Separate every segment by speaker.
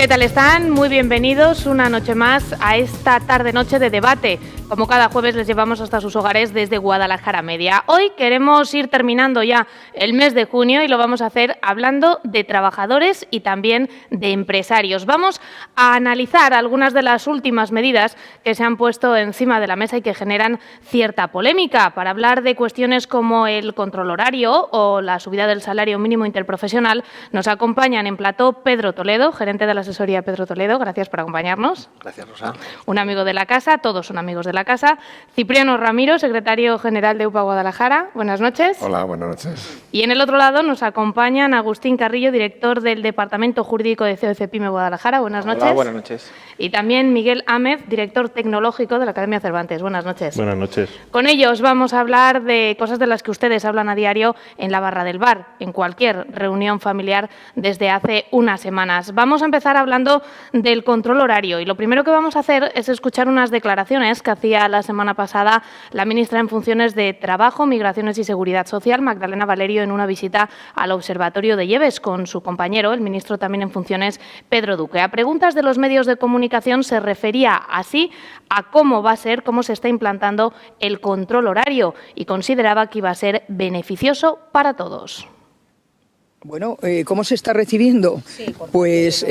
Speaker 1: ¿Qué tal están? Muy bienvenidos una noche más a esta tarde-noche de debate. Como cada jueves les llevamos hasta sus hogares desde Guadalajara Media. Hoy queremos ir terminando ya el mes de junio y lo vamos a hacer hablando de trabajadores y también de empresarios. Vamos a analizar algunas de las últimas medidas que se han puesto encima de la mesa y que generan cierta polémica. Para hablar de cuestiones como el control horario o la subida del salario mínimo interprofesional, nos acompañan en plató Pedro Toledo, gerente de la asesoría Pedro Toledo. Gracias por acompañarnos.
Speaker 2: Gracias, Rosa.
Speaker 1: Un amigo de la casa, todos son amigos de la casa. Cipriano Ramiro, secretario general de UPA Guadalajara. Buenas noches.
Speaker 2: Hola, buenas noches.
Speaker 1: Y en el otro lado nos acompañan Agustín Carrillo, director del Departamento Jurídico de COC Pyme Guadalajara. Buenas noches.
Speaker 3: Hola, buenas noches.
Speaker 1: Y también Miguel Ámez, director tecnológico de la Academia Cervantes. Buenas noches.
Speaker 4: Buenas noches.
Speaker 1: Con ellos vamos a hablar de cosas de las que ustedes hablan a diario en la barra del bar, en cualquier reunión familiar desde hace unas semanas. Vamos a empezar hablando del control horario y lo primero que vamos a hacer es escuchar unas declaraciones que hacía la semana pasada la ministra en funciones de Trabajo, Migraciones y Seguridad Social, Magdalena Valerio, en una visita al Observatorio de Lleves con su compañero, el ministro también en funciones, Pedro Duque. A preguntas de los medios de comunicación se refería así a cómo va a ser, cómo se está implantando el control horario y consideraba que iba a ser beneficioso para todos.
Speaker 5: Bueno, ¿cómo se está recibiendo? Pues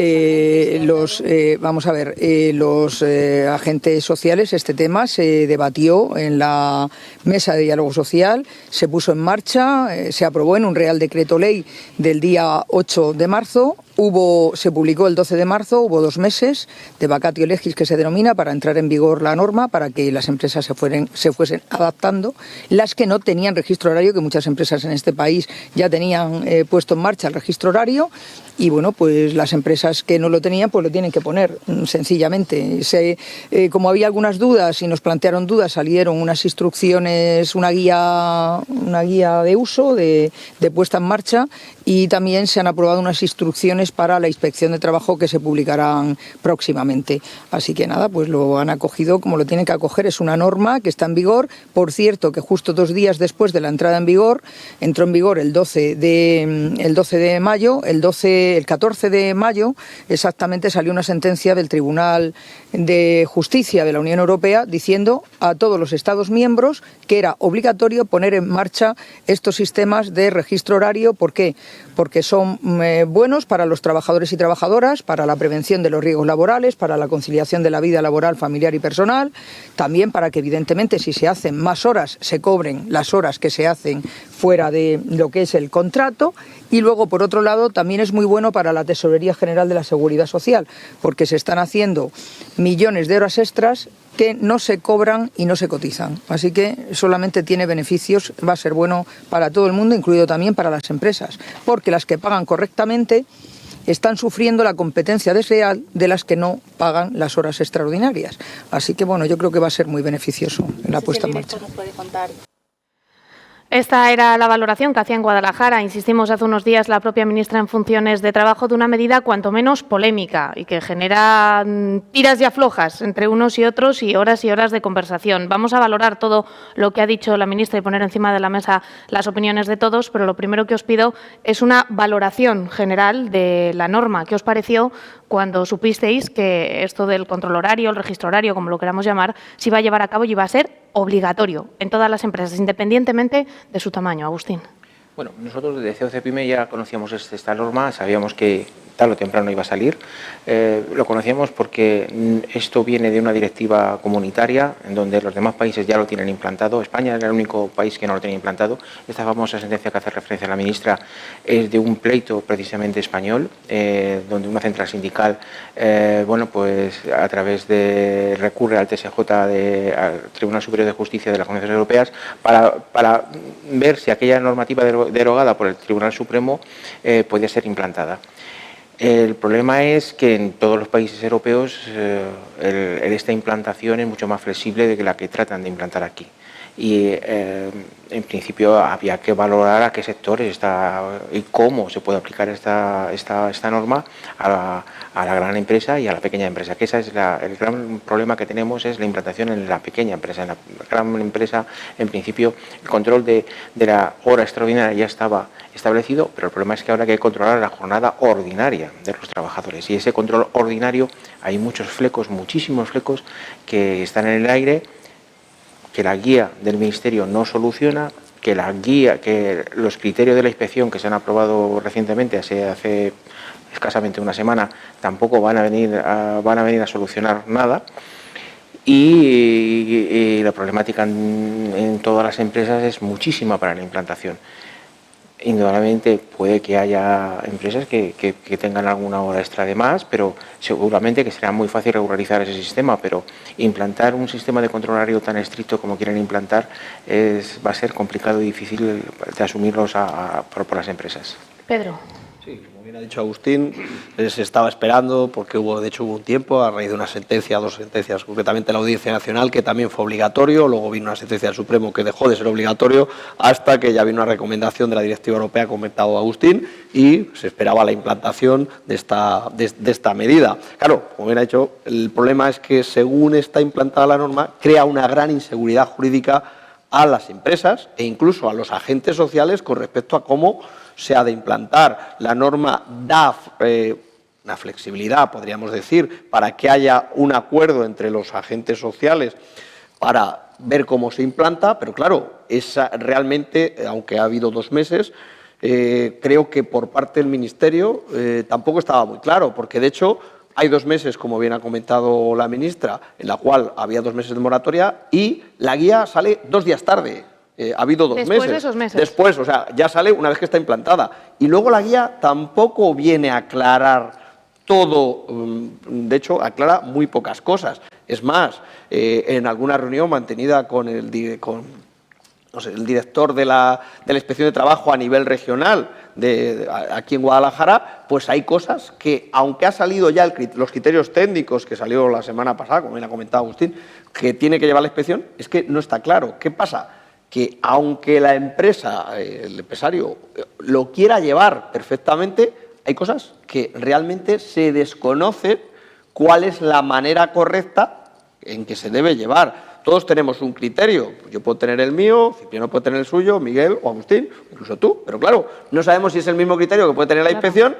Speaker 5: vamos a ver, los agentes sociales, este tema se debatió en la mesa de diálogo social, se puso en marcha, se aprobó en un Real Decreto Ley del día 8 de marzo. Se publicó el 12 de marzo, hubo 2 meses de vacatio legis que se denomina para entrar en vigor la norma, para que las empresas se fuesen adaptando. Las que no tenían registro horario, que muchas empresas en este país ya tenían puesto en marcha el registro horario, y bueno, pues las empresas que no lo tenían, pues lo tienen que poner, sencillamente. Como había algunas dudas y nos plantearon dudas, salieron unas instrucciones, una guía de uso, de puesta en marcha, y también se han aprobado unas instrucciones para la inspección de trabajo que se publicarán próximamente. Así que nada, pues lo han acogido como lo tienen que acoger. Es una norma que está en vigor. Por cierto, que justo 2 días después de la entrada en vigor, entró en vigor el 12 de mayo, el 14 de mayo exactamente salió una sentencia del Tribunal de Justicia de la Unión Europea diciendo a todos los Estados miembros que era obligatorio poner en marcha estos sistemas de registro horario. ¿Por qué? Porque son buenos para los trabajadores y trabajadoras, para la prevención de los riesgos laborales, para la conciliación de la vida laboral, familiar y personal, también para que evidentemente si se hacen más horas se cobren las horas que se hacen fuera de lo que es el contrato. Y luego, por otro lado, también es muy bueno para la Tesorería General de la Seguridad Social, porque se están haciendo millones de horas extras que no se cobran y no se cotizan. Así que solamente tiene beneficios, va a ser bueno para todo el mundo, incluido también para las empresas, porque las que pagan correctamente están sufriendo la competencia desleal de las que no pagan las horas extraordinarias. Así que bueno, yo creo que va a ser muy beneficioso la puesta en marcha.
Speaker 1: Esta era la valoración que hacía en Guadalajara, insistimos, hace unos días la propia ministra en funciones de Trabajo, de una medida cuanto menos polémica y que genera tiras y aflojas entre unos y otros y horas de conversación. Vamos a valorar todo lo que ha dicho la ministra y poner encima de la mesa las opiniones de todos, pero lo primero que os pido es una valoración general de la norma. ¿Qué os pareció cuando supisteis que esto del control horario, el registro horario, como lo queramos llamar, se iba a llevar a cabo y iba a ser obligatorio en todas las empresas, independientemente de su tamaño? Agustín.
Speaker 3: Bueno, nosotros desde COC Pyme ya conocíamos esta norma, sabíamos que tarde o temprano iba a salir. Lo conocíamos porque esto viene de una directiva comunitaria en donde los demás países ya lo tienen implantado. España era el único país que no lo tenía implantado. Esta famosa sentencia que hace referencia a la ministra es de un pleito precisamente español, donde una central sindical, bueno, pues a través de recurre al TSJ, al Tribunal Superior de Justicia de las Comunidades Europeas, para ver si aquella normativa derogada por el Tribunal Supremo podía ser implantada. El problema es que en todos los países europeos esta implantación es mucho más flexible de que la que tratan de implantar aquí. y en principio había que valorar a qué sectores y cómo se puede aplicar esta norma a la gran empresa y a la pequeña empresa, que ese es el gran problema que tenemos, es la implantación en la pequeña empresa. En la gran empresa, en principio, el control de la hora extraordinaria ya estaba establecido, pero el problema es que ahora hay que controlar la jornada ordinaria de los trabajadores, y ese control ordinario hay muchos flecos, muchísimos flecos que están en el aire, que la guía del Ministerio no soluciona, que los criterios de la inspección que se han aprobado recientemente, hace escasamente una semana, tampoco van a venir a solucionar nada, y la problemática en todas las empresas es muchísima para la implantación. Indudablemente puede que haya empresas que tengan alguna hora extra de más, pero seguramente que será muy fácil regularizar ese sistema, pero implantar un sistema de control horario tan estricto como quieren implantar va a ser complicado y difícil de asumirlos por las empresas.
Speaker 1: Pedro.
Speaker 2: Sí, como bien ha dicho Agustín, se estaba esperando porque hubo un tiempo a raíz de una sentencia, 2 sentencias, concretamente la Audiencia Nacional, que también fue obligatorio, luego vino una sentencia del Supremo que dejó de ser obligatorio, hasta que ya vino una recomendación de la Directiva Europea, comentado Agustín, y se esperaba la implantación de esta medida. Claro, como bien ha dicho, el problema es que según está implantada la norma, crea una gran inseguridad jurídica a las empresas e incluso a los agentes sociales con respecto a cómo se ha de implantar. La norma da una flexibilidad, podríamos decir, para que haya un acuerdo entre los agentes sociales para ver cómo se implanta, pero claro, realmente, aunque ha habido 2 meses, creo que por parte del Ministerio tampoco estaba muy claro, porque de hecho hay 2 meses, como bien ha comentado la ministra, en la cual había 2 meses de moratoria y la guía sale 2 días tarde. Ha habido 2 meses.
Speaker 1: Después de esos meses.
Speaker 2: Después, o sea, ya sale una vez que está implantada. Y luego la guía tampoco viene a aclarar todo, de hecho, aclara muy pocas cosas. Es más, en alguna reunión mantenida con el director de la Inspección de Trabajo a nivel regional aquí en Guadalajara, pues hay cosas que, aunque ha salido ya los criterios técnicos que salió la semana pasada, como bien ha comentado Agustín, que tiene que llevar la inspección, es que no está claro. ¿Qué pasa? Que aunque la empresa, el empresario, lo quiera llevar perfectamente, hay cosas que realmente se desconoce cuál es la manera correcta en que se debe llevar. Todos tenemos un criterio, yo puedo tener el mío, Cipriano puede tener el suyo, Miguel o Agustín, incluso tú, pero claro, no sabemos si es el mismo criterio que puede tener la inspección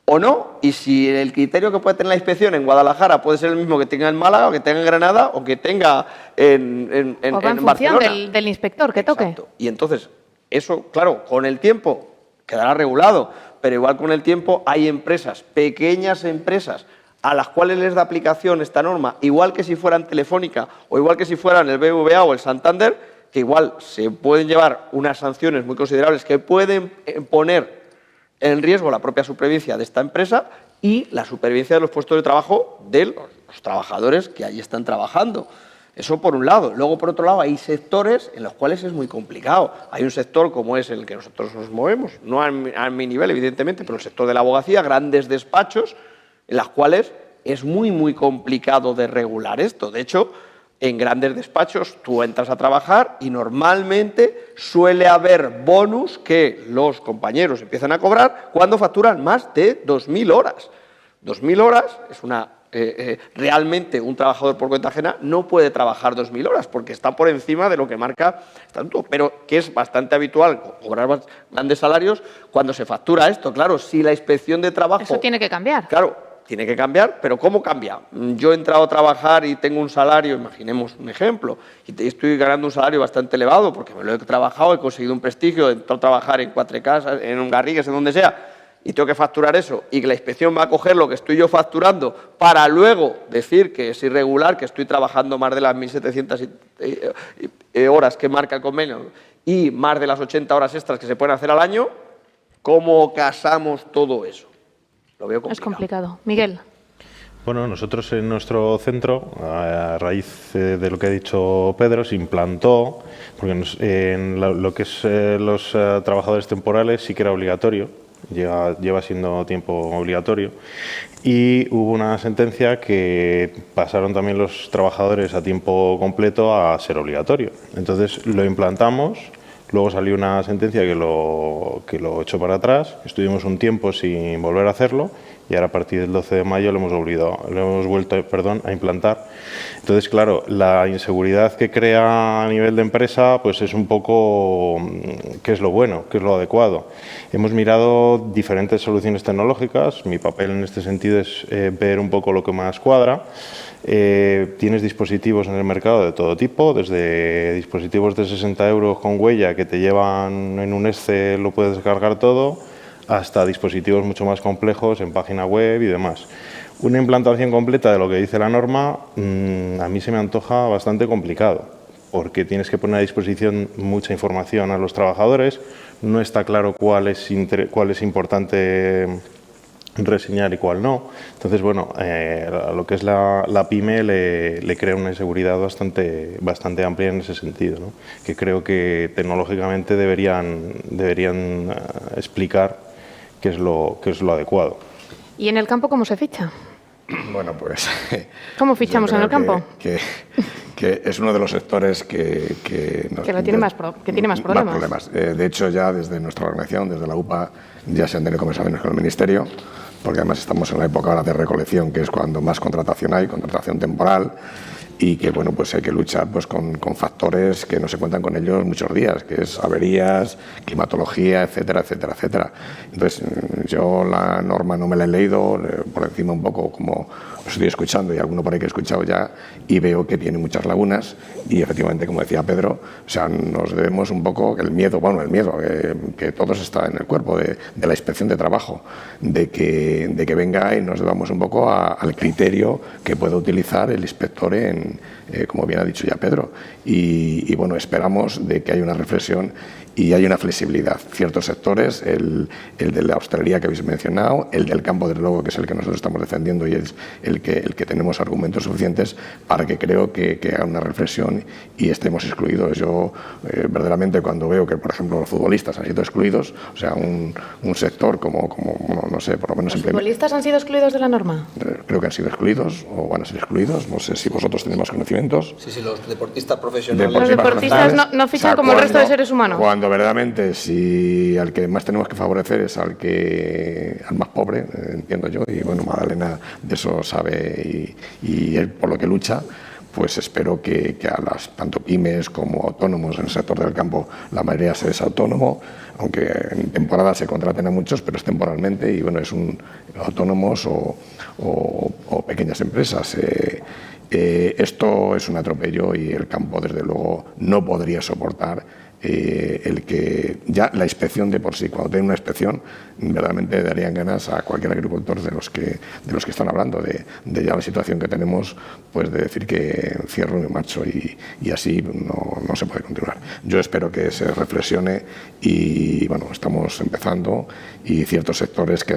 Speaker 2: o no, y si el criterio que puede tener la inspección en Guadalajara puede ser el mismo que tenga en Málaga, o que tenga en Granada, o que tenga en
Speaker 1: función
Speaker 2: Barcelona.
Speaker 1: del inspector que toque.
Speaker 2: Exacto. Y entonces, eso, claro, con el tiempo quedará regulado, pero igual con el tiempo hay empresas, pequeñas empresas, a las cuales les da aplicación esta norma, igual que si fueran Telefónica o igual que si fueran el BBVA o el Santander, que igual se pueden llevar unas sanciones muy considerables que pueden poner en riesgo la propia supervivencia de esta empresa y la supervivencia de los puestos de trabajo de los trabajadores que allí están trabajando. Eso por un lado. Luego, por otro lado, hay sectores en los cuales es muy complicado. Hay un sector como es el que nosotros nos movemos, no a mi nivel, evidentemente, pero el sector de la abogacía, grandes despachos, en los cuales es muy, muy complicado de regular esto. De hecho, en grandes despachos tú entras a trabajar y normalmente suele haber bonus que los compañeros empiezan a cobrar cuando facturan más de 2.000 horas. 2.000 horas es una... realmente un trabajador por cuenta ajena no puede trabajar 2.000 horas porque está por encima de lo que marca el estatuto, pero que es bastante habitual cobrar grandes salarios cuando se factura esto. Claro, si la inspección de trabajo...
Speaker 1: Eso tiene que cambiar.
Speaker 2: Claro, tiene que cambiar, pero ¿cómo cambia? Yo he entrado a trabajar y tengo un salario, imaginemos un ejemplo, y estoy ganando un salario bastante elevado porque me lo he trabajado, he conseguido un prestigio, he entrado a trabajar en Cuatro Casas, en un Garrigues, en donde sea, y tengo que facturar eso, y que la inspección va a coger lo que estoy yo facturando para luego decir que es irregular, que estoy trabajando más de las 1.700 horas que marca el convenio y más de las 80 horas extras que se pueden hacer al año, ¿cómo casamos todo eso? Lo veo complicado.
Speaker 1: Es complicado. Miguel.
Speaker 4: Bueno, nosotros en nuestro centro, a raíz de lo que ha dicho Pedro, se implantó, porque en lo que es los trabajadores temporales sí que era obligatorio, lleva siendo tiempo obligatorio, y hubo una sentencia que pasaron también los trabajadores a tiempo completo a ser obligatorio. Entonces lo implantamos, luego salió una sentencia que lo echó para atrás, estuvimos un tiempo sin volver a hacerlo, y ahora a partir del 12 de mayo lo hemos vuelto a implantar. Entonces, claro, la inseguridad que crea a nivel de empresa pues es un poco qué es lo bueno, qué es lo adecuado. Hemos mirado diferentes soluciones tecnológicas, mi papel en este sentido es ver un poco lo que más cuadra. Tienes dispositivos en el mercado de todo tipo, desde dispositivos de 60 € con huella que te llevan en un Excel, lo puedes descargar todo, hasta dispositivos mucho más complejos en página web y demás. Una implantación completa de lo que dice la norma a mí se me antoja bastante complicado, porque tienes que poner a disposición mucha información a los trabajadores, no está claro cuál es importante reseñar y cuál no. Entonces, bueno, a lo que es la PYME le crea una inseguridad bastante amplia en ese sentido, ¿no? Que creo que tecnológicamente deberían explicar qué es lo adecuado.
Speaker 1: ¿Y en el campo cómo se ficha?
Speaker 6: Bueno, pues...
Speaker 1: ¿Cómo fichamos en el campo?
Speaker 6: Que es uno de los sectores que
Speaker 1: tiene más problemas.
Speaker 6: De hecho, ya desde nuestra organización, desde la UPA, ya se han tenido conversaciones con el Ministerio, porque además estamos en la época ahora de recolección, que es cuando más contratación hay, contratación temporal, y que bueno, pues hay que luchar pues con factores que no se cuentan con ellos muchos días, que es averías, climatología, etcétera, etcétera, etcétera. Entonces, yo la norma no me la he leído, por encima un poco como os estoy escuchando y alguno por ahí que he escuchado ya, y veo que tiene muchas lagunas y efectivamente, como decía Pedro, o sea, nos debemos un poco el miedo, que todos está en el cuerpo de la inspección de trabajo, de que venga y nos debamos un poco al criterio que pueda utilizar el inspector como bien ha dicho ya Pedro, y bueno, esperamos de que haya una reflexión y hay una flexibilidad. Ciertos sectores, el de la hostelería que habéis mencionado, el del campo, desde luego, que es el que nosotros estamos defendiendo y es el que tenemos argumentos suficientes para que creo que haga una reflexión y estemos excluidos. Yo, verdaderamente, cuando veo que, por ejemplo, los futbolistas han sido excluidos, o sea, un sector como no sé, por lo menos...
Speaker 1: ¿Los futbolistas han sido excluidos de la norma?
Speaker 6: Creo que han sido excluidos o van a ser excluidos. No sé si vosotros tenéis más conocimientos.
Speaker 2: Sí, los deportistas profesionales.
Speaker 1: Los deportistas no fichan como el resto de seres humanos.
Speaker 6: Cuando verdaderamente, si al que más tenemos que favorecer es al más pobre, entiendo yo, y bueno, Magdalena de eso sabe y él por lo que lucha, pues espero que a las tanto pymes como autónomos en el sector del campo, la mayoría se es autónomo, aunque en temporada se contraten a muchos, pero es temporalmente y bueno, es autónomos o pequeñas empresas. Esto es un atropello y el campo, desde luego, no podría soportar el que ya la inspección de por sí, cuando tiene una inspección, verdaderamente darían ganas a cualquier agricultor de los que están hablando, de ya la situación que tenemos, pues de decir que cierro y me marcho y así no se puede continuar. Yo espero que se reflexione y bueno, estamos empezando y ciertos sectores que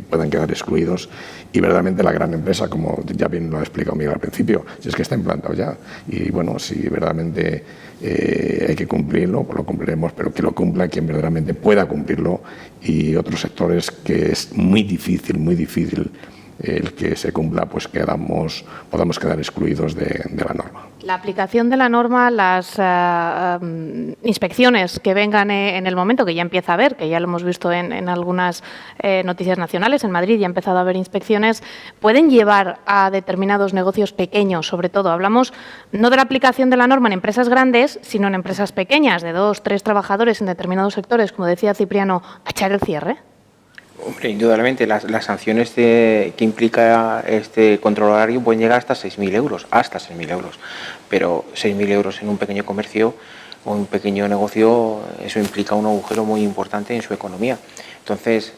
Speaker 6: puedan quedar excluidos y verdaderamente la gran empresa, como ya bien lo ha explicado Miguel al principio, si es que está implantado ya y bueno, si verdaderamente hay que cumplirlo, pues lo cumpliremos, pero que lo cumpla quien verdaderamente pueda cumplirlo y otros sectores que es muy difícil el que se cumpla, pues podamos quedar excluidos de la norma.
Speaker 1: La aplicación de la norma, las inspecciones que vengan en el momento, que ya empieza a haber, que ya lo hemos visto en algunas noticias nacionales, en Madrid ya ha empezado a haber inspecciones, pueden llevar a determinados negocios pequeños, sobre todo. Hablamos no de la aplicación de la norma en empresas grandes, sino en empresas pequeñas, de 2 o 3 trabajadores en determinados sectores, como decía Cipriano, a echar el cierre.
Speaker 3: Hombre, indudablemente, las sanciones que implica este control horario pueden llegar hasta 6.000 €, pero 6.000 € en un pequeño comercio o un pequeño negocio, eso implica un agujero muy importante en su economía. Entonces,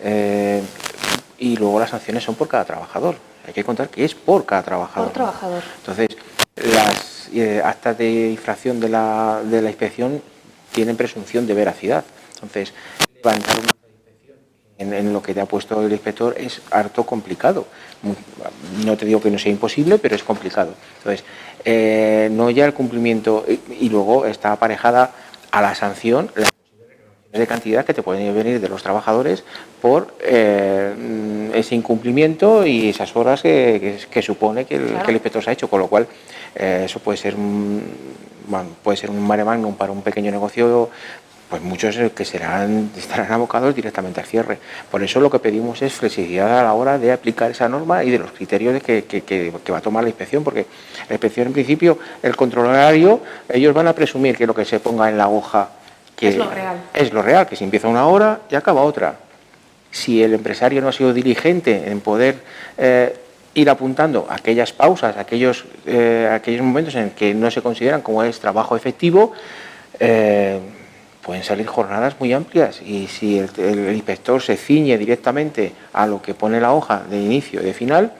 Speaker 3: y luego las sanciones son por cada trabajador. Hay que contar que es por cada trabajador.
Speaker 1: Por trabajador.
Speaker 3: Entonces, las actas de infracción de la inspección tienen presunción de veracidad. Entonces, levantar una en lo que te ha puesto el inspector es harto complicado. No te digo que no sea imposible, pero es complicado. Entonces, no ya el cumplimiento y luego está aparejada a la sanción la posible reclamación de cantidad que te pueden venir de los trabajadores por ese incumplimiento y esas horas que supone que el inspector se ha hecho, con lo cual eso puede ser un mare magnum para un pequeño negocio, pues muchos que estarán abocados directamente al cierre. Por eso lo que pedimos es flexibilidad a la hora de aplicar esa norma y de los criterios que va a tomar la inspección, porque la inspección, en principio, el control horario, ellos van a presumir que lo que se ponga en la hoja
Speaker 1: es lo real.
Speaker 3: Es lo real, que si empieza una hora y acaba otra. Si el empresario no ha sido diligente en poder ir apuntando aquellas pausas, aquellos momentos en que no se consideran como es trabajo efectivo, pueden salir jornadas muy amplias, y si el inspector se ciñe directamente a lo que pone la hoja de inicio y de final,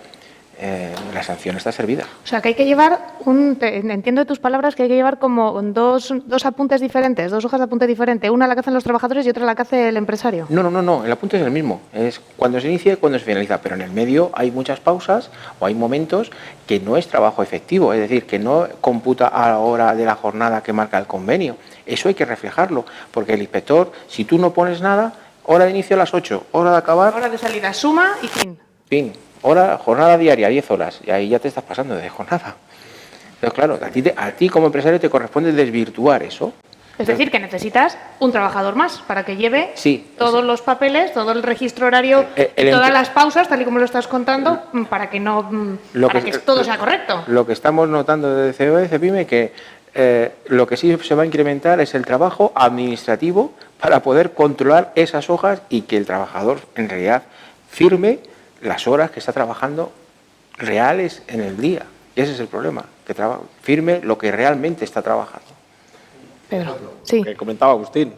Speaker 3: la sanción está servida.
Speaker 1: O sea, que hay que llevar entiendo de tus palabras que hay que llevar como dos apuntes diferentes, dos hojas de apunte diferentes, una la que hacen los trabajadores y otra la que hace el empresario.
Speaker 3: No, el apunte es el mismo, es cuando se inicia y cuando se finaliza, pero en el medio hay muchas pausas o hay momentos que no es trabajo efectivo, es decir, que no computa a la hora de la jornada que marca el convenio. Eso hay que reflejarlo, porque el inspector, si tú no pones nada, hora de inicio a las 8, hora de acabar...
Speaker 1: Hora de salida, suma y fin.
Speaker 3: Fin. Jornada diaria, 10 horas, y ahí ya te estás pasando de jornada. Entonces, claro, a ti como empresario te corresponde desvirtuar eso.
Speaker 1: Es decir, que necesitas un trabajador más para que lleve todos los papeles, todo el registro horario, todas las pausas, tal y como lo estás contando, para que todo sea correcto.
Speaker 3: Lo que estamos notando desde COE, CEPIME, que lo que sí se va a incrementar es el trabajo administrativo para poder controlar esas hojas y que el trabajador en realidad firme las horas que está trabajando reales en el día. Y ese es el problema, que firme lo que realmente está trabajando.
Speaker 1: Pedro, sí.
Speaker 2: Que comentaba Agustín,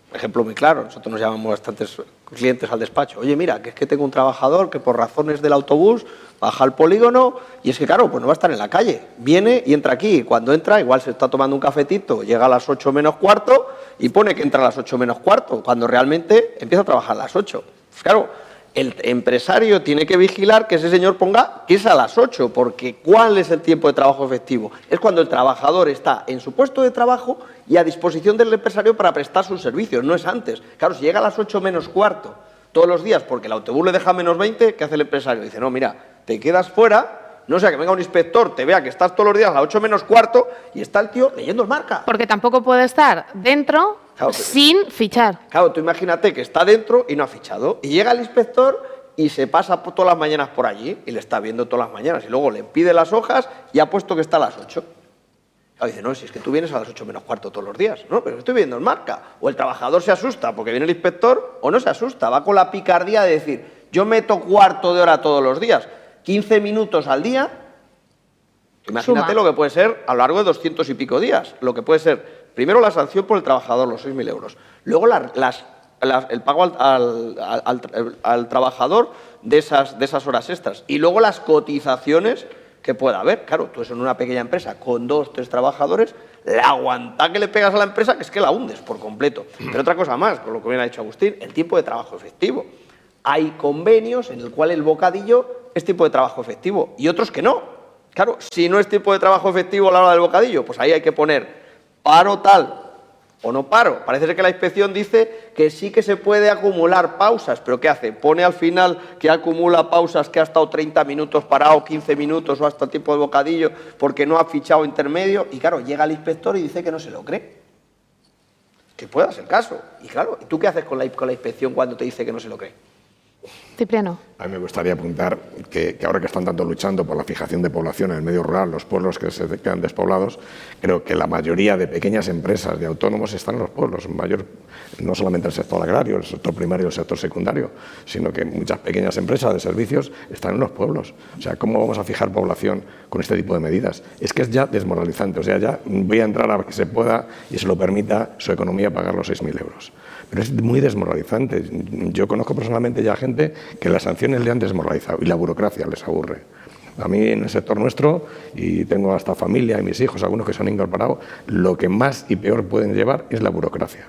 Speaker 2: un ejemplo muy claro, nosotros nos llamamos bastantes clientes al despacho. Oye, mira, que es que tengo un trabajador que por razones del autobús baja al polígono y es que, claro, pues no va a estar en la calle. Viene y entra aquí. Cuando entra, igual se está tomando un cafetito, llega a las 8 menos cuarto y pone que entra a las 8 menos cuarto, cuando realmente empieza a trabajar a las 8. Pues claro, el empresario tiene que vigilar que ese señor ponga que es a las 8, porque ¿cuál es el tiempo de trabajo efectivo? Es cuando el trabajador está en su puesto de trabajo y a disposición del empresario para prestar sus servicios, no es antes. Claro, si llega a las 8 menos cuarto todos los días porque el autobús le deja menos 20, ¿qué hace el empresario? Dice, no, mira, te quedas fuera, no sea que venga un inspector, te vea que estás todos los días a las 8 menos cuarto y está el tío leyendo el marca.
Speaker 1: Porque tampoco puede estar dentro sin fichar.
Speaker 2: Claro, tú imagínate que está dentro y no ha fichado. Y llega el inspector y se pasa todas las mañanas por allí y le está viendo todas las mañanas. Y luego le pide las hojas y ha puesto que está a las 8. Claro, dice, no, si es que tú vienes a las 8 menos cuarto todos los días. No, pero estoy viendo el marca. O el trabajador se asusta porque viene el inspector, o no se asusta. Va con la picardía de decir, yo meto cuarto de hora todos los días, 15 minutos al día. Imagínate lo que puede ser a lo largo de 200 y pico días. Lo que puede ser, primero la sanción por el trabajador, los 6.000 euros. Luego el pago al trabajador de esas horas extras. Y luego las cotizaciones que pueda haber. Claro, tú eso en una pequeña empresa con 2, 3 trabajadores, la aguanta que le pegas a la empresa, que es que la hundes por completo. Pero otra cosa más, con lo que bien ha dicho Agustín, el tiempo de trabajo efectivo. Hay convenios en el cual el bocadillo es tiempo de trabajo efectivo y otros que no. Claro, si no es tiempo de trabajo efectivo a la hora del bocadillo, pues ahí hay que poner paro tal o no paro. Parece ser que la inspección dice que sí que se puede acumular pausas, pero ¿qué hace? Pone al final que acumula pausas que ha estado 30 minutos parado, 15 minutos o hasta el tiempo del bocadillo porque no ha fichado intermedio y claro, llega el inspector y dice que no se lo cree. Que pueda ser el caso. Y claro, ¿y tú qué haces con la inspección cuando te dice que no se lo cree?
Speaker 1: Cipriano.
Speaker 6: A mí me gustaría apuntar que ahora que están tanto luchando por la fijación de población en el medio rural, los pueblos que se quedan despoblados, creo que la mayoría de pequeñas empresas, de autónomos, están en los pueblos, no solamente el sector agrario, el sector primario y el sector secundario, sino que muchas pequeñas empresas de servicios están en los pueblos. O sea, ¿cómo vamos a fijar población con este tipo de medidas? Es que es ya desmoralizante, o sea, ya voy a entrar a que se pueda y se lo permita su economía pagar los 6.000 euros. Pero es muy desmoralizante. Yo conozco personalmente ya gente que las sanciones le han desmoralizado y la burocracia les aburre. A mí en el sector nuestro, y tengo hasta familia y mis hijos, algunos que se han incorporado, lo que más y peor pueden llevar es la burocracia.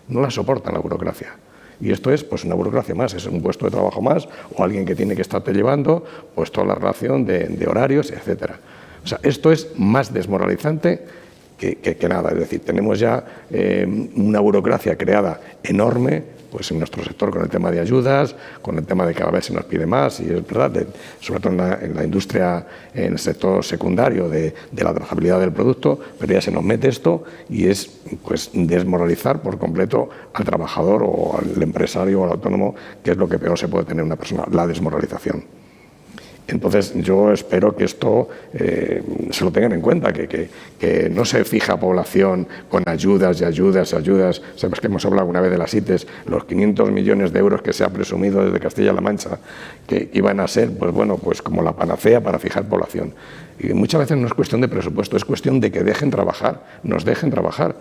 Speaker 6: No la soportan la burocracia. Y esto es pues una burocracia más, es un puesto de trabajo más o alguien que tiene que estarte llevando pues toda la relación de horarios, etcétera. O sea, esto es más desmoralizante que nada. Es decir, tenemos ya una burocracia creada enorme, pues en nuestro sector, con el tema de ayudas, con el tema de que cada vez se nos pide más, y es verdad, sobre todo en la industria, en el sector secundario de la trazabilidad del producto, pero ya se nos mete esto y es pues desmoralizar por completo al trabajador o al empresario o al autónomo, que es lo que peor se puede tener una persona, la desmoralización. Entonces, yo espero que esto se lo tengan en cuenta, que no se fija población con ayudas y ayudas y ayudas. Sabes que hemos hablado alguna vez de las ITES, los 500 millones de euros que se ha presumido desde Castilla-La Mancha, que iban a ser, pues bueno, pues como la panacea para fijar población. Y muchas veces no es cuestión de presupuesto, es cuestión de que dejen trabajar, nos dejen trabajar.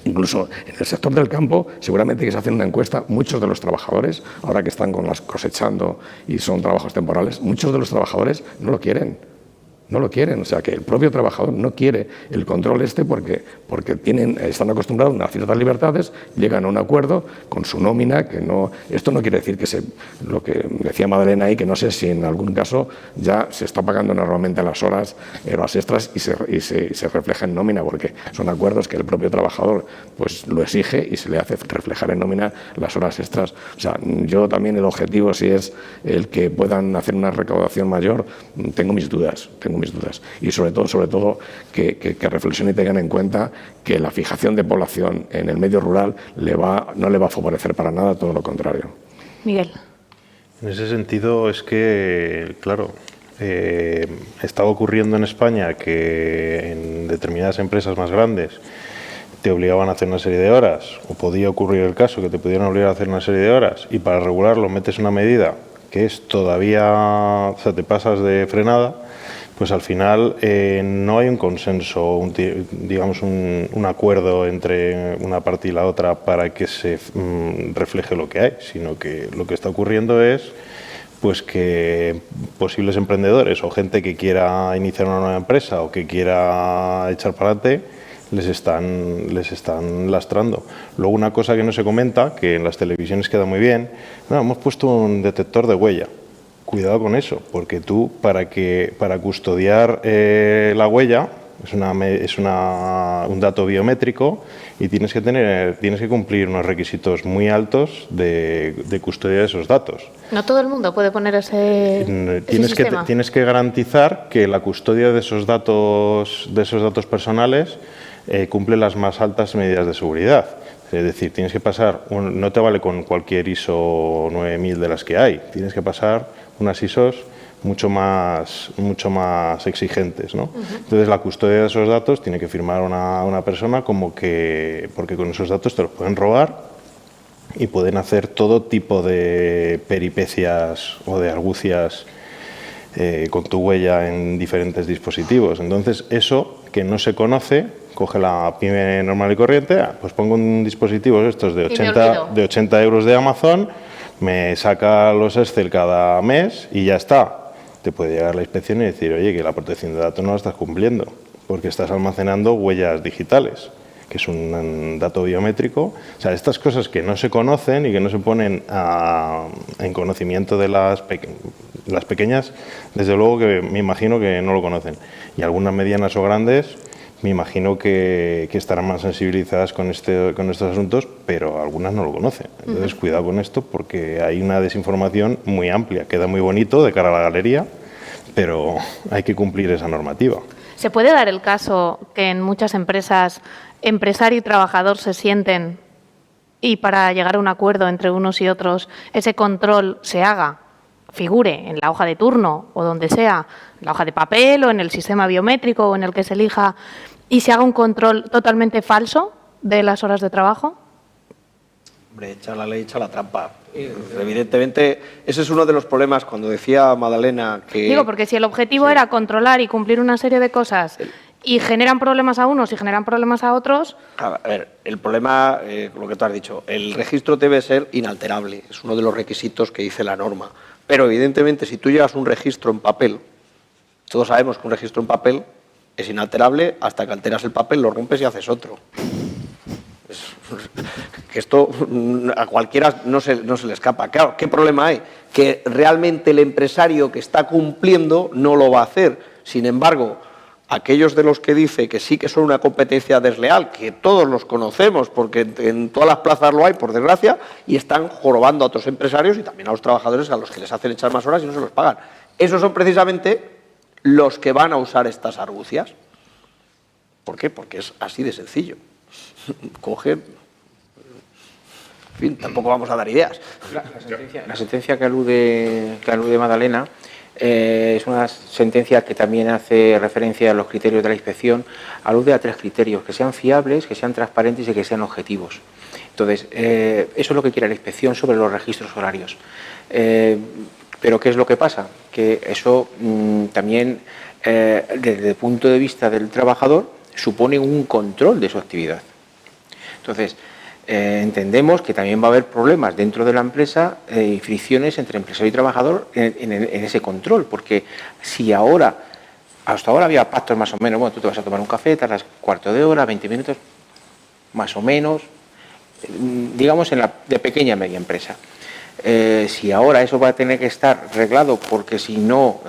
Speaker 6: Incluso en el sector del campo, seguramente que se hace una encuesta, muchos de los trabajadores, ahora que están con las cosechando y son trabajos temporales, muchos de los trabajadores no lo quieren. No lo quieren, o sea que el propio trabajador no quiere el control porque están acostumbrados a ciertas libertades, llegan a un acuerdo con su nómina, que no, esto no quiere decir que lo que decía Madalena ahí, que no sé si en algún caso ya se está pagando normalmente las horas, las extras y se refleja en nómina, porque son acuerdos que el propio trabajador pues lo exige y se le hace reflejar en nómina las horas extras. O sea, yo también el objetivo, si es el que puedan hacer una recaudación mayor, tengo mis dudas. Y sobre todo que reflexionen y tengan en cuenta que la fijación de población en el medio rural no le va a favorecer para nada, todo lo contrario.
Speaker 1: Miguel.
Speaker 4: En ese sentido es que, claro, está ocurriendo en España que en determinadas empresas más grandes te obligaban a hacer una serie de horas, o podía ocurrir el caso que te pudieran obligar a hacer una serie de horas, y para regularlo metes una medida que es todavía, o sea, te pasas de frenada. Pues al final no hay un consenso, un acuerdo entre una parte y la otra para que se refleje lo que hay, sino que lo que está ocurriendo es pues que posibles emprendedores o gente que quiera iniciar una nueva empresa o que quiera echar para adelante les están lastrando. Luego, una cosa que no se comenta, que en las televisiones queda muy bien, hemos puesto un detector de huella. Cuidado con eso, porque tú para custodiar la huella es un dato biométrico y tienes que cumplir unos requisitos muy altos de custodia de esos datos.
Speaker 1: No todo el mundo puede poner ese sistema.
Speaker 4: Tienes que garantizar que la custodia de esos datos personales cumple las más altas medidas de seguridad. Es decir, tienes que pasar, no te vale con cualquier ISO 9000 de las que hay, tienes que pasar unas ISOs mucho más exigentes, ¿no? Entonces, la custodia de esos datos tiene que firmar una persona porque con esos datos te los pueden robar y pueden hacer todo tipo de peripecias o de argucias con tu huella en diferentes dispositivos. Entonces, eso que no se conoce, coge la pyme normal y corriente, pues pongo un dispositivo estos de 80 euros de Amazon, me saca los Excel cada mes y ya está. Te puede llegar la inspección y decir, oye, que la protección de datos no la estás cumpliendo, porque estás almacenando huellas digitales, que es un dato biométrico. O sea, estas cosas que no se conocen y que no se ponen en conocimiento de las pequeñas, desde luego que me imagino que no lo conocen. Y algunas medianas o grandes, me imagino que estarán más sensibilizadas con estos asuntos, pero algunas no lo conocen. Entonces, cuidado con esto, porque hay una desinformación muy amplia. Queda muy bonito de cara a la galería, pero hay que cumplir esa normativa.
Speaker 1: ¿Se puede dar el caso que en muchas empresas empresario y trabajador se sienten y para llegar a un acuerdo entre unos y otros ese control se haga, figure en la hoja de turno o donde sea, en la hoja de papel o en el sistema biométrico o en el que se elija, y se haga un control totalmente falso de las horas de trabajo?
Speaker 2: Hombre, echa la ley, echa la trampa. Evidentemente, ese es uno de los problemas cuando decía Madalena que...
Speaker 1: Digo, porque si el objetivo era controlar y cumplir una serie de cosas y generan problemas a unos y generan problemas a otros...
Speaker 2: A ver, el problema, lo que tú has dicho, el registro debe ser inalterable, es uno de los requisitos que dice la norma. Pero evidentemente, si tú llevas un registro en papel, todos sabemos que un registro en papel es inalterable hasta que alteras el papel, lo rompes y haces otro. Que esto a cualquiera no se le escapa. Claro, ¿qué problema hay? Que realmente el empresario que está cumpliendo no lo va a hacer. Sin embargo, aquellos de los que dice que sí que son una competencia desleal, que todos los conocemos porque en todas las plazas lo hay, por desgracia, y están jorobando a otros empresarios y también a los trabajadores a los que les hacen echar más horas y no se los pagan. Esos son precisamente los que van a usar estas argucias. ¿Por qué? Porque es así de sencillo. Cogen... En fin, tampoco vamos a dar ideas.
Speaker 3: La sentencia que alude Madalena es una sentencia que también hace referencia a los criterios de la inspección. Alude a 3 criterios: que sean fiables, que sean transparentes y que sean objetivos. Entonces, eso es lo que quiere la inspección sobre los registros horarios. Pero ¿qué es lo que pasa? Que eso también, desde el punto de vista del trabajador, supone un control de su actividad. Entonces, entendemos que también va a haber problemas dentro de la empresa, fricciones entre empresario y trabajador en ese control, porque si hasta ahora había pactos más o menos, bueno, tú te vas a tomar un café, tardas cuarto de hora, 20 minutos, más o menos, digamos de pequeña a media empresa. Si ahora eso va a tener que estar reglado, porque si no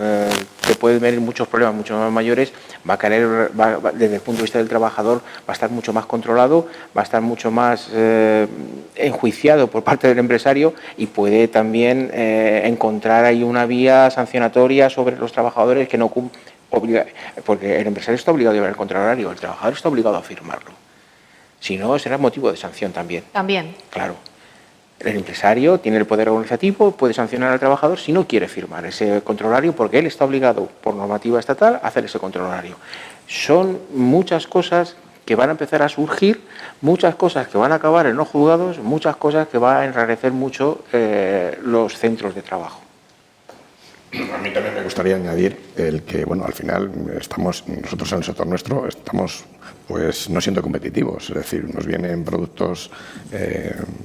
Speaker 3: te pueden venir muchos problemas mucho más mayores, desde el punto de vista del trabajador va a estar mucho más controlado, va a estar mucho más enjuiciado por parte del empresario y puede también encontrar ahí una vía sancionatoria sobre los trabajadores que no cumplen, porque el empresario está obligado a llevar el control horario, el trabajador está obligado a firmarlo. Si no, será motivo de sanción también.
Speaker 1: También.
Speaker 3: Claro. El empresario tiene el poder organizativo, puede sancionar al trabajador si no quiere firmar ese control horario, porque él está obligado por normativa estatal a hacer ese control horario. Son muchas cosas que van a empezar a surgir, muchas cosas que van a acabar en los juzgados, muchas cosas que van a enrarecer mucho los centros de trabajo.
Speaker 6: A mí también me gustaría añadir el que, bueno, al final nosotros en el sector nuestro estamos pues no siendo competitivos, es decir, nos vienen productos,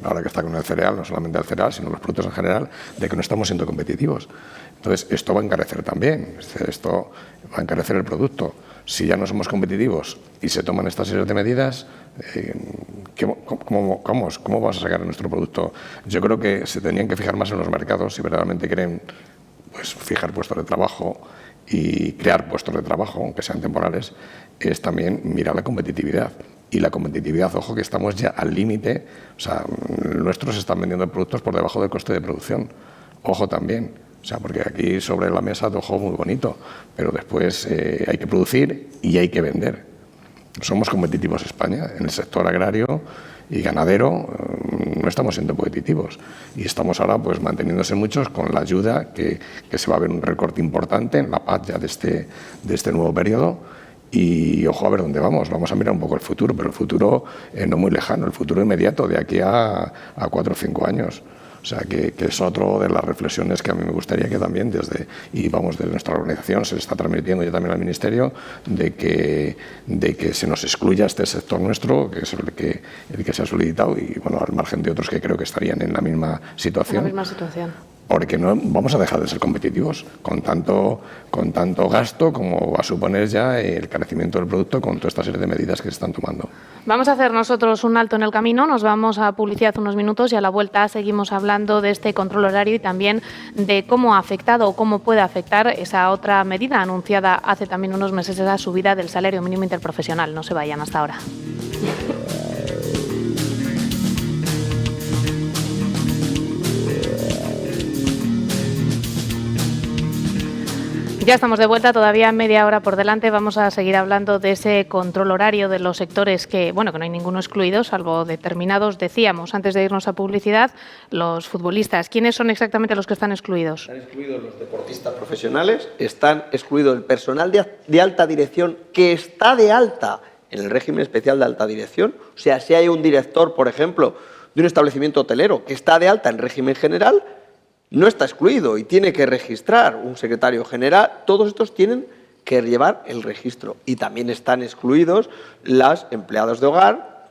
Speaker 6: ahora que está con el cereal, no solamente el cereal, sino los productos en general, de que no estamos siendo competitivos. Entonces, esto va a encarecer también, esto va a encarecer el producto. Si ya no somos competitivos y se toman estas series de medidas, ¿cómo vas a sacar nuestro producto? Yo creo que se tendrían que fijar más en los mercados si verdaderamente quieren pues, fijar puestos de trabajo y crear puestos de trabajo, aunque sean temporales, es también mirar la competitividad. Y la competitividad, ojo, que estamos ya al límite, o sea, nuestros están vendiendo productos por debajo del coste de producción. Ojo también, o sea, porque aquí sobre la mesa todo muy bonito, pero después hay que producir y hay que vender. Somos competitivos España, en el sector agrario y ganadero no estamos siendo competitivos y estamos ahora pues manteniéndose muchos con la ayuda que se va a ver un recorte importante en la PAC ya de este nuevo periodo y ojo a ver dónde vamos a mirar un poco el futuro, pero el futuro no muy lejano, el futuro inmediato de aquí a 4 o 5 años. O sea, que es otro de las reflexiones que a mí me gustaría que también desde nuestra organización se está transmitiendo ya también al Ministerio de que se nos excluya este sector nuestro, que es el que se ha solicitado y bueno, al margen de otros que creo que estarían en la misma situación.
Speaker 1: En la misma situación.
Speaker 6: Porque no vamos a dejar de ser competitivos con tanto gasto como va a suponer ya el carecimiento del producto con toda esta serie de medidas que se están tomando.
Speaker 1: Vamos a hacer nosotros un alto en el camino, nos vamos a publicidad unos minutos y a la vuelta seguimos hablando de este control horario y también de cómo ha afectado o cómo puede afectar esa otra medida anunciada hace también unos meses, esa subida del salario mínimo interprofesional. No se vayan hasta ahora. Ya estamos de vuelta, todavía media hora por delante. Vamos a seguir hablando de ese control horario de los sectores que no hay ninguno excluido, salvo determinados. Decíamos, antes de irnos a publicidad, los futbolistas. ¿Quiénes son exactamente los que están excluidos?
Speaker 2: Están excluidos los deportistas profesionales, están excluidos el personal de alta dirección que está de alta en el régimen especial de alta dirección. O sea, si hay un director, por ejemplo, de un establecimiento hotelero que está de alta en régimen general, no está excluido y tiene que registrar un secretario general. Todos estos tienen que llevar el registro. Y también están excluidos las empleadas de hogar,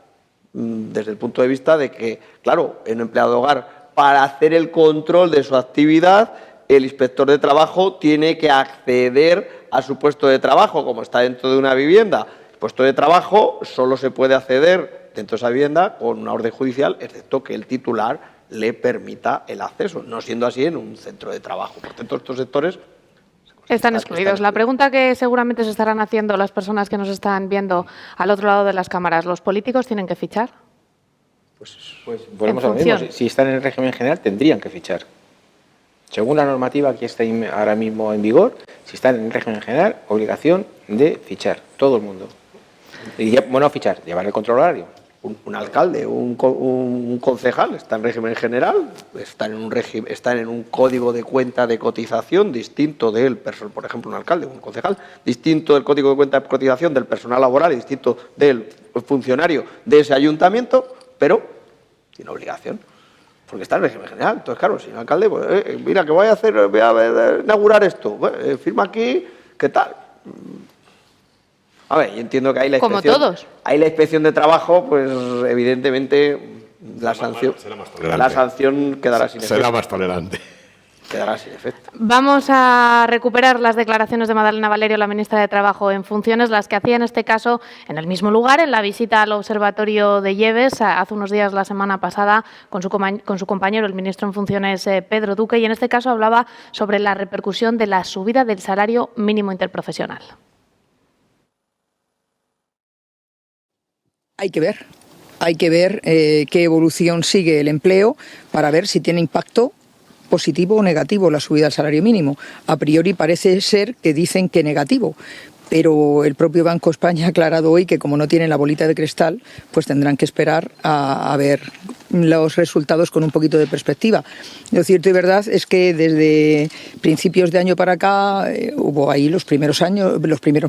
Speaker 2: desde el punto de vista de que, claro, en un empleado de hogar, para hacer el control de su actividad, el inspector de trabajo tiene que acceder a su puesto de trabajo, como está dentro de una vivienda. El puesto de trabajo solo se puede acceder dentro de esa vivienda con una orden judicial, excepto que el titular le permita el acceso, no siendo así en un centro de trabajo. Por tanto, estos sectores
Speaker 1: Están excluidos. La pregunta que seguramente se estarán haciendo las personas que nos están viendo al otro lado de las cámaras, ¿los políticos tienen que fichar?
Speaker 3: Pues volvemos a lo mismo. Si están en el régimen general, tendrían que fichar. Según la normativa que está ahora mismo en vigor, si están en el régimen general, obligación de fichar, todo el mundo. Y fichar, llevar el control horario.
Speaker 2: Un alcalde, un concejal está en régimen general, están en un código de cuenta de cotización distinto del personal, por ejemplo, un alcalde, un concejal, distinto del código de cuenta de cotización del personal laboral y distinto del funcionario de ese ayuntamiento, pero sin obligación, porque está en régimen general. Entonces, claro, si un alcalde, pues, mira, que voy a inaugurar esto, firma aquí, ¿qué tal? A ver, yo entiendo que hay la inspección.
Speaker 1: Como todos.
Speaker 2: Hay la inspección de trabajo, pues evidentemente la sanción quedará sin efecto.
Speaker 6: Será más tolerante.
Speaker 2: Quedará sin efecto.
Speaker 1: Vamos a recuperar las declaraciones de Madalena Valerio, la ministra de Trabajo en funciones, las que hacía en este caso en el mismo lugar, en la visita al Observatorio de Lleves, hace unos días, la semana pasada, con su compañero, el ministro en funciones, Pedro Duque, y en este caso hablaba sobre la repercusión de la subida del salario mínimo interprofesional.
Speaker 5: Hay que ver qué evolución sigue el empleo para ver si tiene impacto positivo o negativo la subida del salario mínimo. A priori parece ser que dicen que negativo, pero el propio Banco España ha aclarado hoy que como no tienen la bolita de cristal, pues tendrán que esperar a ver los resultados con un poquito de perspectiva. Lo cierto y verdad es que desde principios de año para acá hubo ahí los primeros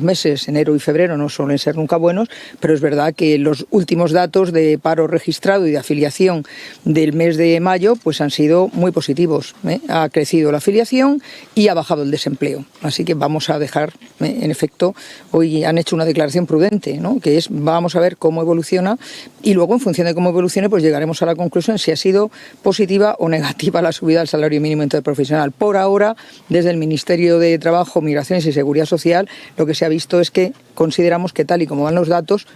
Speaker 5: meses, enero y febrero, no suelen ser nunca buenos, pero es verdad que los últimos datos de paro registrado y de afiliación del mes de mayo pues han sido muy positivos. Ha crecido la afiliación y ha bajado el desempleo. Así que vamos a dejar, en efecto, hoy han hecho una declaración prudente, ¿no? Que es vamos a ver cómo evoluciona y luego en función de cómo evolucione pues llegaremos a la conclusión si ha sido positiva o negativa la subida del salario mínimo interprofesional. Por ahora, desde el Ministerio de Trabajo, Migraciones y Seguridad Social, lo que se ha visto es que consideramos que tal y como van los datos,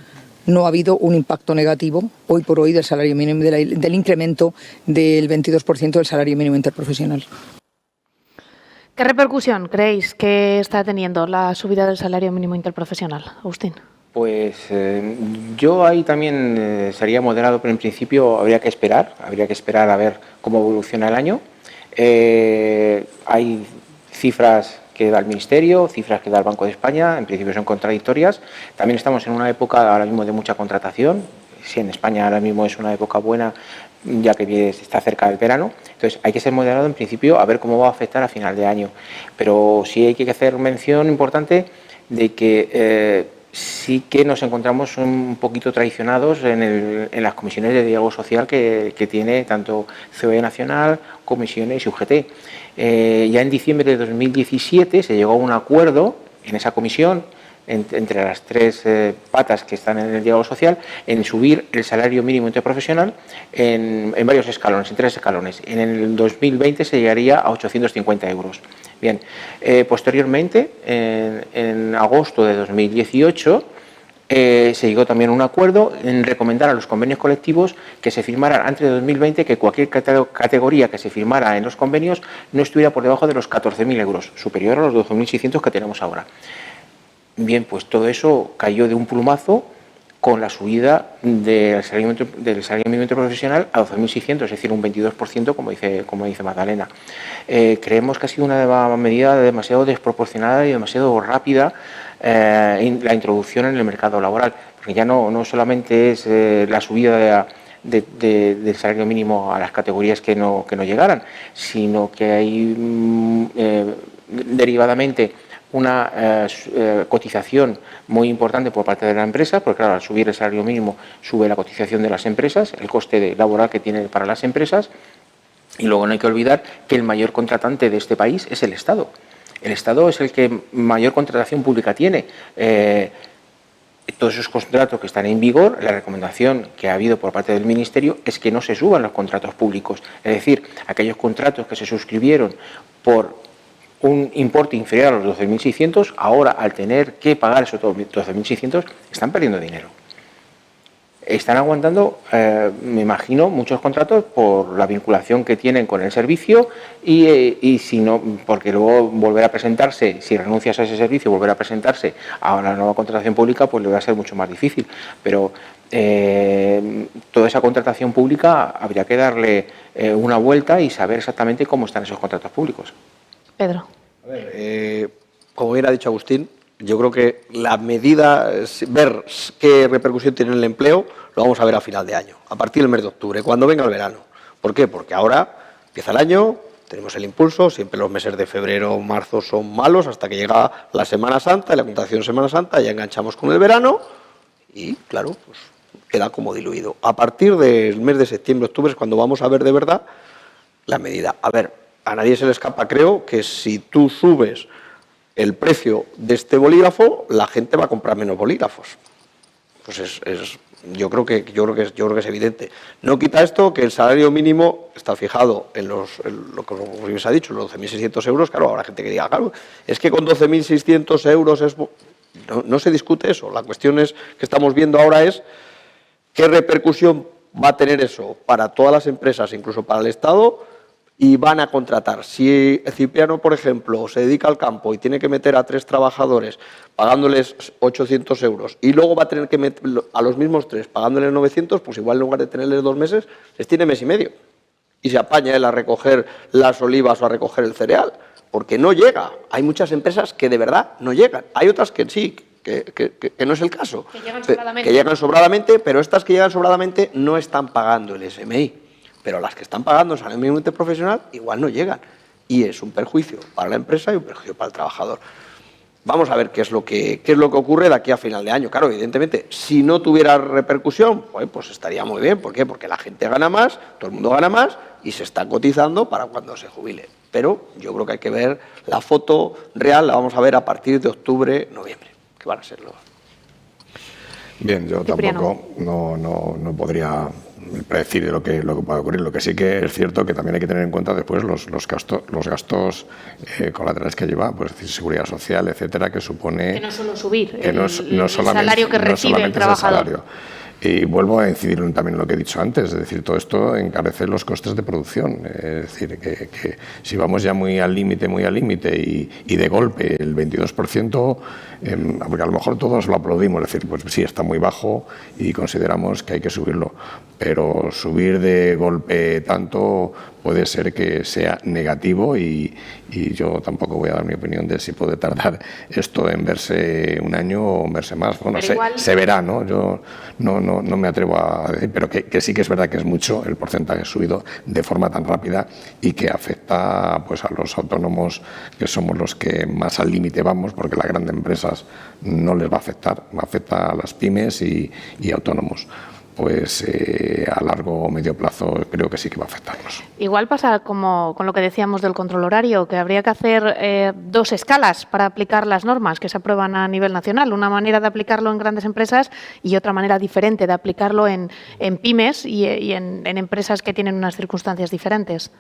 Speaker 5: no ha habido un impacto negativo hoy por hoy del salario mínimo, del incremento del 22% del salario mínimo interprofesional.
Speaker 1: ¿Qué repercusión creéis que está teniendo la subida del salario mínimo interprofesional, Agustín?
Speaker 3: Pues yo ahí también sería moderado, pero en principio habría que esperar a ver cómo evoluciona el año. Hay cifras que da el Ministerio, cifras que da el Banco de España, en principio son contradictorias. También estamos en una época ahora mismo de mucha contratación. Sí, en España ahora mismo es una época buena, ya que está cerca del verano. Entonces hay que ser moderado en principio a ver cómo va a afectar a final de año. Pero sí hay que hacer mención importante de que sí que nos encontramos un poquito traicionados en las comisiones de diálogo social que tiene tanto COE Nacional, comisiones y UGT. Ya en diciembre de 2017 se llegó a un acuerdo en esa comisión entre las tres patas que están en el diálogo social en subir el salario mínimo interprofesional en varios escalones, en 3 escalones. En el 2020 se llegaría a 850 euros. Bien, posteriormente, en agosto de 2018, se llegó también a un acuerdo en recomendar a los convenios colectivos que se firmaran antes de 2020 que cualquier categoría que se firmara en los convenios no estuviera por debajo de los 14.000 euros, superior a los 12.600 que tenemos ahora. Bien, pues todo eso cayó de un plumazo con la subida del salario mínimo interprofesional a 12.600, es decir, un 22%, como dice Magdalena. Creemos que ha sido una medida demasiado desproporcionada y demasiado rápida la introducción en el mercado laboral, porque ya no solamente es la subida del salario mínimo a las categorías que no llegaran, sino que hay derivadamente una cotización muy importante por parte de la empresa, porque claro, al subir el salario mínimo sube la cotización de las empresas, el coste laboral que tiene para las empresas, y luego no hay que olvidar que el mayor contratante de este país es el Estado. El Estado es el que mayor contratación pública tiene. Todos esos contratos que están en vigor, la recomendación que ha habido por parte del Ministerio es que no se suban los contratos públicos. Es decir, aquellos contratos que se suscribieron por un importe inferior a los 12.600, ahora al tener que pagar esos 12.600 están perdiendo dinero. están aguantando, me imagino, muchos contratos por la vinculación que tienen con el servicio y si no, porque luego volver a presentarse, si renuncias a ese servicio, volver a presentarse a la nueva contratación pública, pues le va a ser mucho más difícil. Pero toda esa contratación pública habría que darle una vuelta y saber exactamente cómo están esos contratos públicos.
Speaker 1: Pedro.
Speaker 2: A ver, como bien ha dicho Agustín, yo creo que la medida, ver qué repercusión tiene en el empleo, lo vamos a ver a final de año, a partir del mes de octubre, cuando venga el verano. ¿Por qué? Porque ahora empieza el año, tenemos el impulso, siempre los meses de febrero o marzo son malos, hasta que llega la Semana Santa, y la contratación de Semana Santa, ya enganchamos con el verano y, claro, pues queda como diluido. A partir del mes de septiembre, octubre es cuando vamos a ver de verdad la medida. A ver, a nadie se le escapa, creo, que si tú subes el precio de este bolígrafo, la gente va a comprar menos bolígrafos. Pues yo creo que es evidente. No quita esto que el salario mínimo está fijado en lo que os ha dicho, los 12.600 euros. Claro, habrá gente que diga, claro, es que con 12.600 euros no se discute eso. La cuestión que estamos viendo ahora es qué repercusión va a tener eso para todas las empresas, incluso para el Estado, y van a contratar. Si Cipriano, por ejemplo, se dedica al campo y tiene que meter a 3 trabajadores pagándoles 800 euros y luego va a tener que meter a los mismos 3 pagándoles 900, pues igual en lugar de tenerles 2 meses, les tiene mes y medio. Y se apaña él a recoger las olivas o a recoger el cereal, porque no llega. Hay muchas empresas que de verdad no llegan. Hay otras que sí, que no es el caso. Que llegan sobradamente, pero estas que llegan sobradamente no están pagando el SMI. Pero las que están pagando salario mínimo interprofesional igual no llegan. Y es un perjuicio para la empresa y un perjuicio para el trabajador. Vamos a ver qué es lo que ocurre de aquí a final de año. Claro, evidentemente, si no tuviera repercusión, pues estaría muy bien. ¿Por qué? Porque la gente gana más, todo el mundo gana más y se está cotizando para cuando se jubile. Pero yo creo que hay que ver la foto real, la vamos a ver a partir de octubre, noviembre, que van a ser los...
Speaker 6: Bien, yo tampoco no podría predecir lo que puede ocurrir. Lo que sí que es cierto que también hay que tener en cuenta después los gastos colaterales que lleva, pues decir, seguridad social, etcétera, que supone...
Speaker 1: Que no solo subir
Speaker 6: el
Speaker 1: salario que recibe el trabajador.
Speaker 6: Y vuelvo a incidir también en lo que he dicho antes, es decir, todo esto encarece los costes de producción. Es decir, que si vamos ya muy al límite y de golpe el 22%, porque a lo mejor todos lo aplaudimos, es decir, pues sí, está muy bajo y consideramos que hay que subirlo, pero subir de golpe tanto puede ser que sea negativo y yo tampoco voy a dar mi opinión de si puede tardar esto en verse un año o en verse más. Bueno, se verá, ¿no? Yo no me atrevo a decir, pero que sí que es verdad que es mucho el porcentaje subido de forma tan rápida y que afecta pues a los autónomos, que somos los que más al límite vamos, porque las grandes empresas no les va a afectar, afecta a las pymes y autónomos. Pues a largo o medio plazo creo que sí que va a afectarnos.
Speaker 1: Igual pasa como con lo que decíamos del control horario, que habría que hacer 2 escalas para aplicar las normas que se aprueban a nivel nacional. Una manera de aplicarlo en grandes empresas y otra manera diferente de aplicarlo en pymes y en empresas que tienen unas circunstancias diferentes.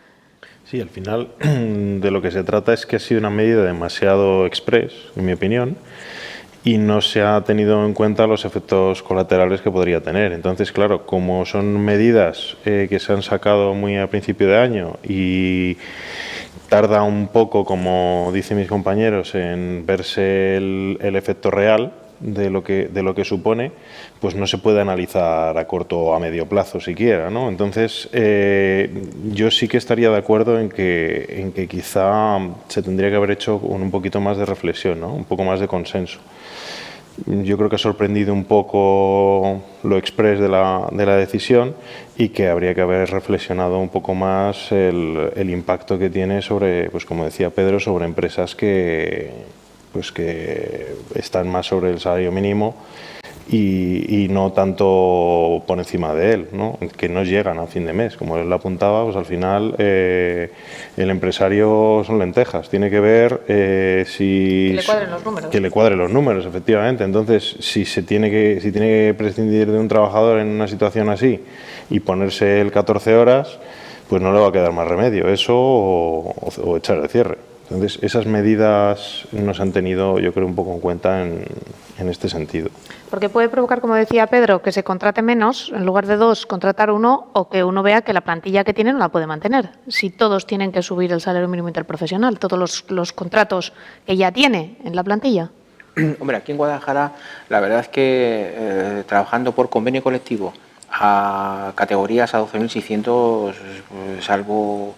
Speaker 4: Sí, al final de lo que se trata es que ha sido una medida demasiado express, en mi opinión, y no se ha tenido en cuenta los efectos colaterales que podría tener. Entonces, claro, como son medidas que se han sacado muy a principio de año y tarda un poco, como dicen mis compañeros, en verse el efecto real de lo que supone, pues no se puede analizar a corto o a medio plazo siquiera, ¿no? Entonces, yo sí que estaría de acuerdo en que quizá se tendría que haber hecho con un poquito más de reflexión, ¿no? Un poco más de consenso. Yo creo que ha sorprendido un poco lo express de la decisión y que habría que haber reflexionado un poco más el impacto que tiene sobre, pues como decía Pedro, sobre empresas que están más sobre el salario mínimo y no tanto por encima de él, ¿no? Que no llegan a fin de mes. Como él lo apuntaba, pues al final el empresario son lentejas, tiene que ver si...
Speaker 1: Que le cuadren los números.
Speaker 4: Que le cuadren los números, efectivamente. Entonces, si tiene que prescindir de un trabajador en una situación así y ponerse el 14 horas, pues no le va a quedar más remedio, eso o echar el cierre. Entonces, esas medidas no se han tenido, yo creo, un poco en cuenta en en este sentido.
Speaker 1: Porque puede provocar, como decía Pedro, que se contrate menos, en lugar de 2, contratar 1, o que uno vea que la plantilla que tiene no la puede mantener. Si todos tienen que subir el salario mínimo interprofesional, todos los contratos que ya tiene en la plantilla.
Speaker 3: Hombre, aquí en Guadalajara, la verdad es que trabajando por convenio colectivo a categorías a 12.600, salvo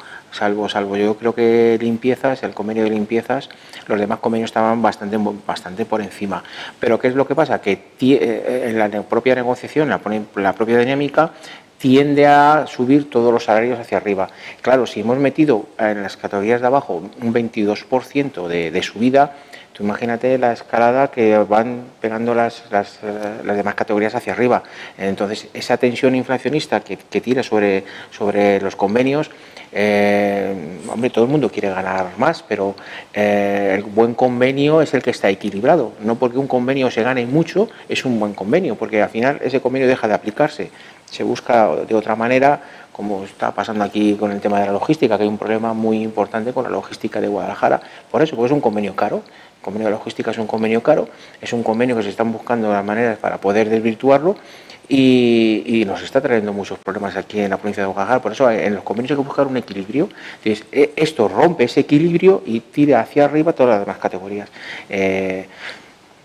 Speaker 3: yo creo que limpiezas, el convenio de limpiezas, los demás convenios estaban bastante por encima. Pero ¿qué es lo que pasa? Que en la propia negociación, la propia dinámica, tiende a subir todos los salarios hacia arriba. Claro, si hemos metido en las categorías de abajo un 22% de subida, tú imagínate la escalada que van pegando las demás categorías hacia arriba. Entonces, esa tensión inflacionista que tira sobre los convenios, hombre, todo el mundo quiere ganar más, pero el buen convenio es el que está equilibrado. No porque un convenio se gane mucho, es un buen convenio, porque al final ese convenio deja de aplicarse. Se busca de otra manera, como está pasando aquí con el tema de la logística, que hay un problema muy importante con la logística de Guadalajara. Por eso, porque es un convenio caro. El convenio de logística es un convenio caro, es un convenio que se están buscando las maneras para poder desvirtuarlo y nos está trayendo muchos problemas aquí en la provincia de Guadalajara. Por eso en los convenios hay que buscar un equilibrio. Entonces, esto rompe ese equilibrio y tira hacia arriba todas las demás categorías.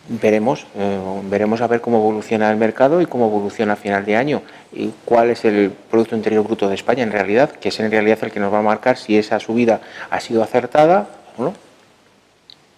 Speaker 3: Veremos a ver cómo evoluciona el mercado y cómo evoluciona a final de año y cuál es el Producto Interior Bruto de España en realidad, que es en realidad el que nos va a marcar si esa subida ha sido acertada o no.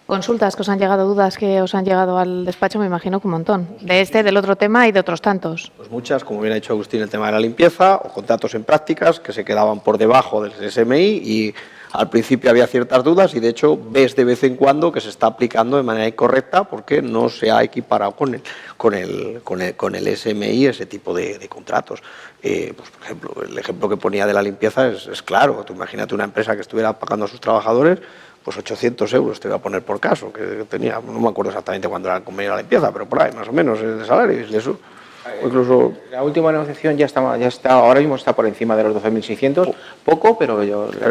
Speaker 1: Consultas que os han llegado, dudas que os han llegado al despacho, me imagino que un montón. De este, del otro tema y de otros tantos.
Speaker 2: Pues muchas, como bien ha dicho Agustín, el tema de la limpieza o contratos en prácticas que se quedaban por debajo del SMI y al principio había ciertas dudas y de hecho ves de vez en cuando que se está aplicando de manera incorrecta porque no se ha equiparado con el SMI ese tipo de contratos. Pues por ejemplo, el ejemplo que ponía de la limpieza es claro. Tú imagínate una empresa que estuviera pagando a sus trabajadores pues 800 euros te voy a poner por caso, que tenía, no me acuerdo exactamente cuándo era el convenio de la limpieza, pero por ahí más o menos de salario y eso. Incluso
Speaker 3: la última negociación ya está, ahora mismo está por encima de los 12.600, poco, pero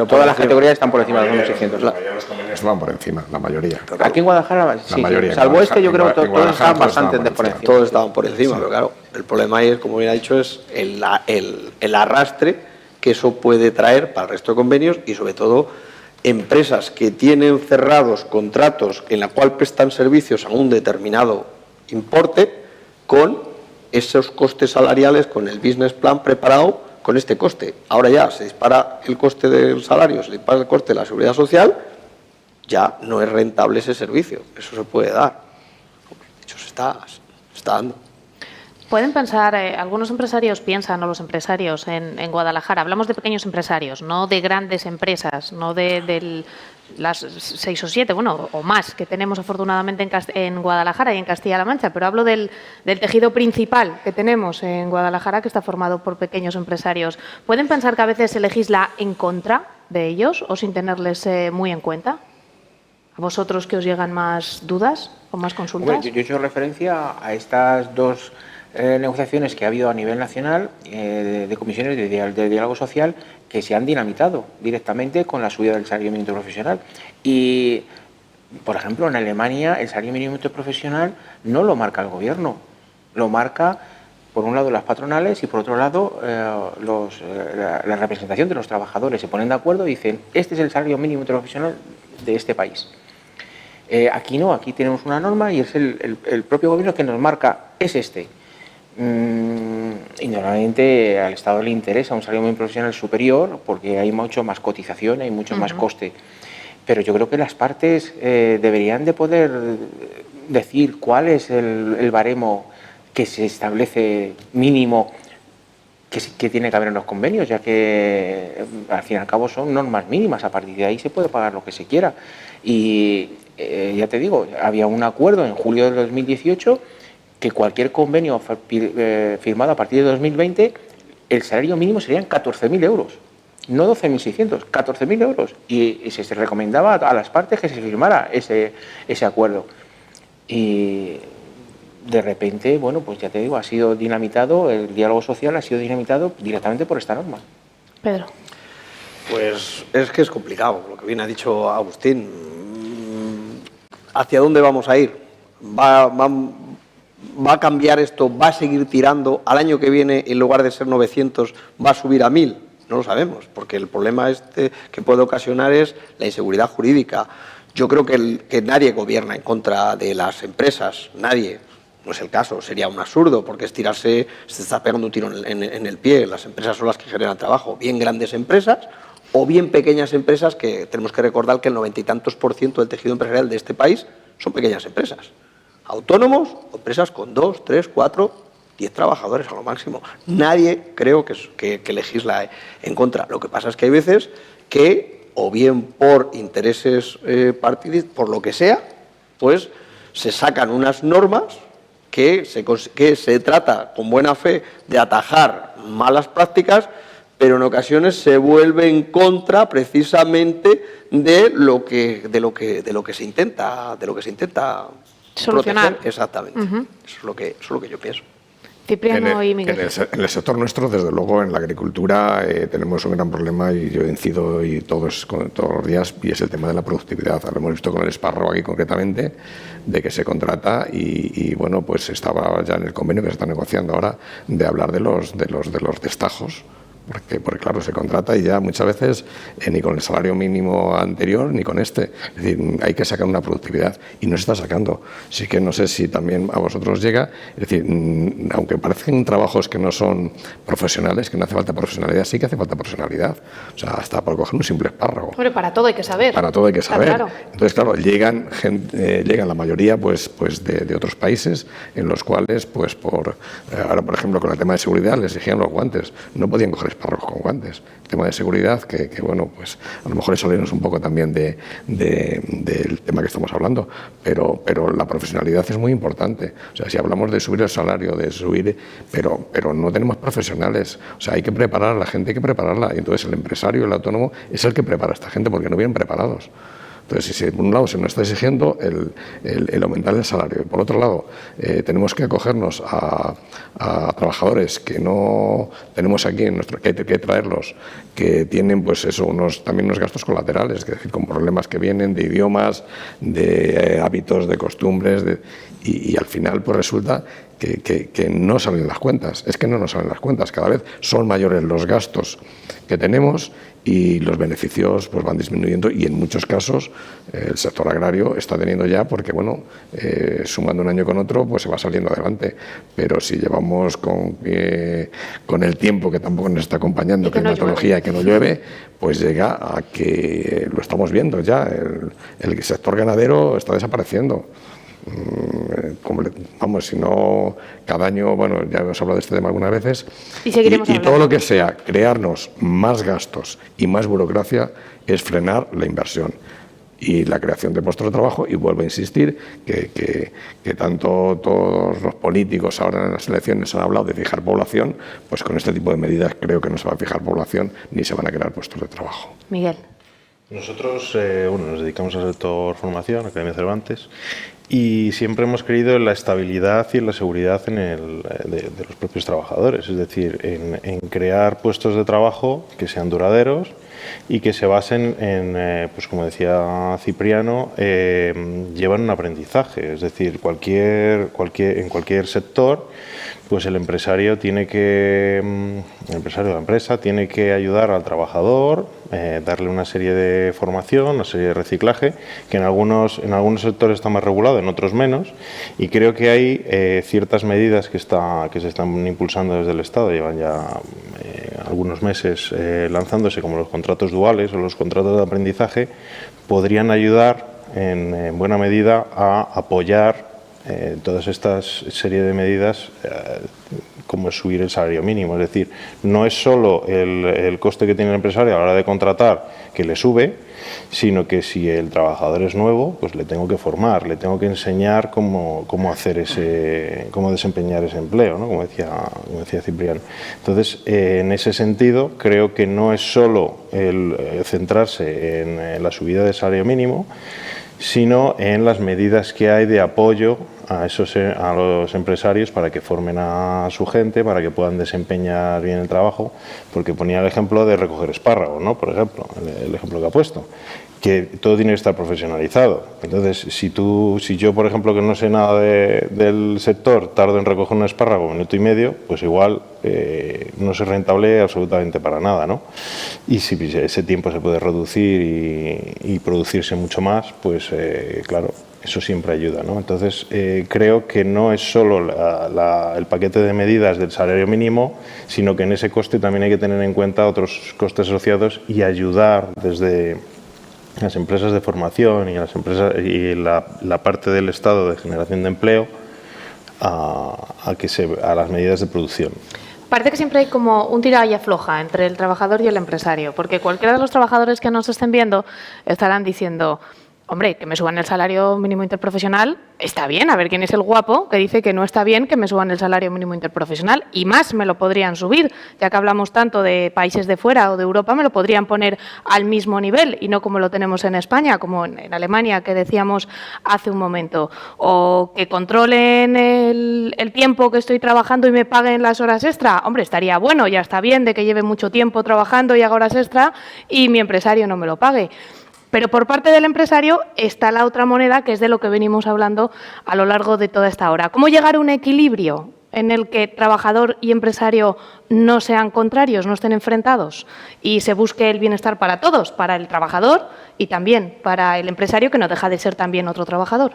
Speaker 3: todas las categorías están por encima de los 12.600.
Speaker 6: La mayoría de los convenios van por encima, la mayoría.
Speaker 3: Aquí en Guadalajara, sí,
Speaker 6: mayoría,
Speaker 3: salvo este, yo creo que todos estaban bastante por encima.
Speaker 2: Todos estaban por encima, pero claro, el problema ahí es, como bien ha dicho, es el arrastre que eso puede traer para el resto de convenios y sobre todo empresas que tienen cerrados contratos en la cual prestan servicios a un determinado importe con esos costes salariales, con el business plan preparado con este coste. Ahora ya se dispara el coste del salario, se dispara el coste de la seguridad social, ya no es rentable ese servicio. Eso se puede dar. De hecho, se está dando.
Speaker 1: Pueden pensar, algunos empresarios piensan, o los empresarios en Guadalajara, hablamos de pequeños empresarios, no de grandes empresas, no de las 6 o 7, bueno, o más, que tenemos afortunadamente en Guadalajara y en Castilla-La Mancha, pero hablo del tejido principal que tenemos en Guadalajara, que está formado por pequeños empresarios. ¿Pueden pensar que a veces se legisla en contra de ellos o sin tenerles muy en cuenta? ¿A vosotros que os llegan más dudas o más consultas?
Speaker 3: Hombre, yo he hecho referencia a estas dos negociaciones que ha habido a nivel nacional de comisiones de diálogo social que se han dinamitado directamente con la subida del salario mínimo interprofesional. Y, por ejemplo, en Alemania el salario mínimo interprofesional no lo marca el gobierno, lo marca, por un lado, las patronales y, por otro lado, la representación de los trabajadores. Se ponen de acuerdo y dicen, este es el salario mínimo interprofesional de este país. Aquí no, aquí tenemos una norma y es el propio gobierno que nos marca, es este. Y normalmente al Estado le interesa un salario mínimo profesional superior porque hay mucho más cotización, hay mucho más coste. Pero yo creo que las partes deberían de poder decir cuál es el baremo que se establece mínimo que tiene que haber en los convenios, ya que al fin y al cabo son normas mínimas, a partir de ahí se puede pagar lo que se quiera. Y ya te digo, había un acuerdo en julio de 2018 que cualquier convenio firmado a partir de 2020, el salario mínimo serían 14.000 euros, no 12.600, 14.000 euros. Y se recomendaba a las partes que se firmara ese acuerdo. Y de repente, bueno, pues ya te digo, ha sido dinamitado, el diálogo social ha sido dinamitado directamente por esta norma.
Speaker 1: Pedro.
Speaker 2: Pues es que es complicado, lo que bien ha dicho Agustín. ¿Hacia dónde vamos a ir? ¿Va a cambiar esto? ¿Va a seguir tirando? ¿Al año que viene, en lugar de ser 900, va a subir a 1000? No lo sabemos, porque el problema que puede ocasionar es la inseguridad jurídica. Yo creo que nadie gobierna en contra de las empresas, nadie. No es el caso, sería un absurdo, porque se está pegando un tiro en el pie. Las empresas son las que generan trabajo, bien grandes empresas o bien pequeñas empresas, que tenemos que recordar que el 90 y tantos % del tejido empresarial de este país son pequeñas empresas. Autónomos o empresas con 2, 3, 4, 10 trabajadores a lo máximo. Nadie creo que legisla en contra. Lo que pasa es que hay veces que, o bien por intereses partidistas, por lo que sea, pues se sacan unas normas que se trata con buena fe de atajar malas prácticas, pero en ocasiones se vuelve en contra precisamente de lo que se intenta
Speaker 1: solucionar.
Speaker 2: Proteger. Exactamente. Eso es lo que yo pienso.
Speaker 1: Cipriano y Miguel.
Speaker 6: En el sector nuestro, desde luego, en la agricultura tenemos un gran problema, y yo incido todos los días, y es el tema de la productividad. Lo hemos visto con el espárrago aquí concretamente, de que se contrata y bueno, pues estaba ya en el convenio que se está negociando ahora de hablar de los destajos. Porque claro, se contrata y ya muchas veces ni con el salario mínimo anterior ni con este. Es decir, hay que sacar una productividad y no se está sacando. Sí que no sé si también a vosotros llega. Es decir, aunque parezcan trabajos que no son profesionales, que no hace falta profesionalidad, sí que hace falta profesionalidad. O sea, hasta por coger un simple espárrago.
Speaker 1: Bueno, para todo hay que saber.
Speaker 6: Para todo hay que saber.
Speaker 1: Claro.
Speaker 6: Entonces, claro, llegan la mayoría pues de otros países en los cuales, pues ahora, por ejemplo, con el tema de seguridad les exigían los guantes. No podían coger espárragos con guantes. El tema de seguridad, que bueno, pues a lo mejor es salirnos un poco también del tema que estamos hablando, pero la profesionalidad es muy importante. O sea, si hablamos de subir el salario, pero no tenemos profesionales. O sea, hay que preparar a la gente, hay que prepararla. Y entonces el empresario, el autónomo, es el que prepara a esta gente, porque no vienen preparados. Entonces, si por un lado se nos está exigiendo el aumentar el salario, y por otro lado tenemos que acogernos a trabajadores que no tenemos aquí, que hay que traerlos, que tienen pues eso, también unos gastos colaterales, es decir, con problemas que vienen de idiomas, de hábitos, de costumbres, y al final pues resulta que no salen las cuentas. Es que no nos salen las cuentas, cada vez son mayores los gastos que tenemos y los beneficios pues van disminuyendo, y en muchos casos el sector agrario está teniendo ya, porque bueno, sumando un año con otro pues se va saliendo adelante, pero si llevamos con el tiempo que tampoco nos está acompañando, climatología y que no llueve, pues llega a que lo estamos viendo ya, el sector ganadero está desapareciendo. Vamos, si no, cada año, bueno, ya hemos hablado de este tema algunas veces, y todo lo que sea crearnos más gastos y más burocracia es frenar la inversión y la creación de puestos de trabajo. Y vuelvo a insistir que tanto todos los políticos ahora en las elecciones han hablado de fijar población, pues con este tipo de medidas creo que no se va a fijar población ni se van a crear puestos de trabajo.
Speaker 1: Miguel.
Speaker 4: Nosotros nos dedicamos al sector formación, Academia Cervantes, y siempre hemos creído en la estabilidad y en la seguridad de los propios trabajadores, es decir, en crear puestos de trabajo que sean duraderos y que se basen en, pues como decía Cipriano, llevan un aprendizaje, es decir, en cualquier sector, pues el empresario o la empresa tiene que ayudar al trabajador, darle una serie de formación, una serie de reciclaje, que en algunos sectores está más regulado, en otros menos, y creo que hay ciertas medidas que se están impulsando desde el Estado, llevan ya algunos meses lanzándose, como los contratos duales o los contratos de aprendizaje, podrían ayudar en buena medida a apoyar todas estas serie de medidas, como es subir el salario mínimo. Es decir, no es solo el coste que tiene el empresario a la hora de contratar que le sube, sino que si el trabajador es nuevo, pues le tengo que formar, le tengo que enseñar cómo desempeñar ese empleo, ¿no? Como decía Cipriano. Entonces, en ese sentido, creo que no es solo el centrarse en la subida del salario mínimo, sino en las medidas que hay de apoyo a los empresarios para que formen a su gente, para que puedan desempeñar bien el trabajo, porque ponía el ejemplo de recoger espárragos, ¿no? Por ejemplo, el ejemplo que ha puesto. que todo tiene que estar profesionalizado. Entonces, si yo, por ejemplo, que no sé nada del sector, tardo en recoger un espárrago 1 minuto y medio, pues igual no es rentable absolutamente para nada, ¿no? Y si ese tiempo se puede reducir y producirse mucho más, pues claro, eso siempre ayuda, ¿no? Entonces, creo que no es solo el paquete de medidas del salario mínimo, sino que en ese coste también hay que tener en cuenta otros costes asociados y ayudar desde las empresas de formación y las empresas y la parte del Estado de generación de empleo a las medidas de producción.
Speaker 1: Parece que siempre hay como un tira y afloja entre el trabajador y el empresario, porque cualquiera de los trabajadores que nos estén viendo estarán diciendo: hombre, que me suban el salario mínimo interprofesional está bien, a ver quién es el guapo que dice que no está bien que me suban el salario mínimo interprofesional, y más me lo podrían subir, ya que hablamos tanto de países de fuera o de Europa, me lo podrían poner al mismo nivel y no como lo tenemos en España, como en Alemania, que decíamos hace un momento, o que controlen el tiempo que estoy trabajando y me paguen las horas extra. Hombre, estaría bueno, ya está bien de que lleve mucho tiempo trabajando y haga horas extra y mi empresario no me lo pague. Pero por parte del empresario está la otra moneda, que es de lo que venimos hablando a lo largo de toda esta hora. ¿Cómo llegar a un equilibrio en el que trabajador y empresario no sean contrarios, no estén enfrentados y se busque el bienestar para todos, para el trabajador y también para el empresario, que no deja de ser también otro trabajador?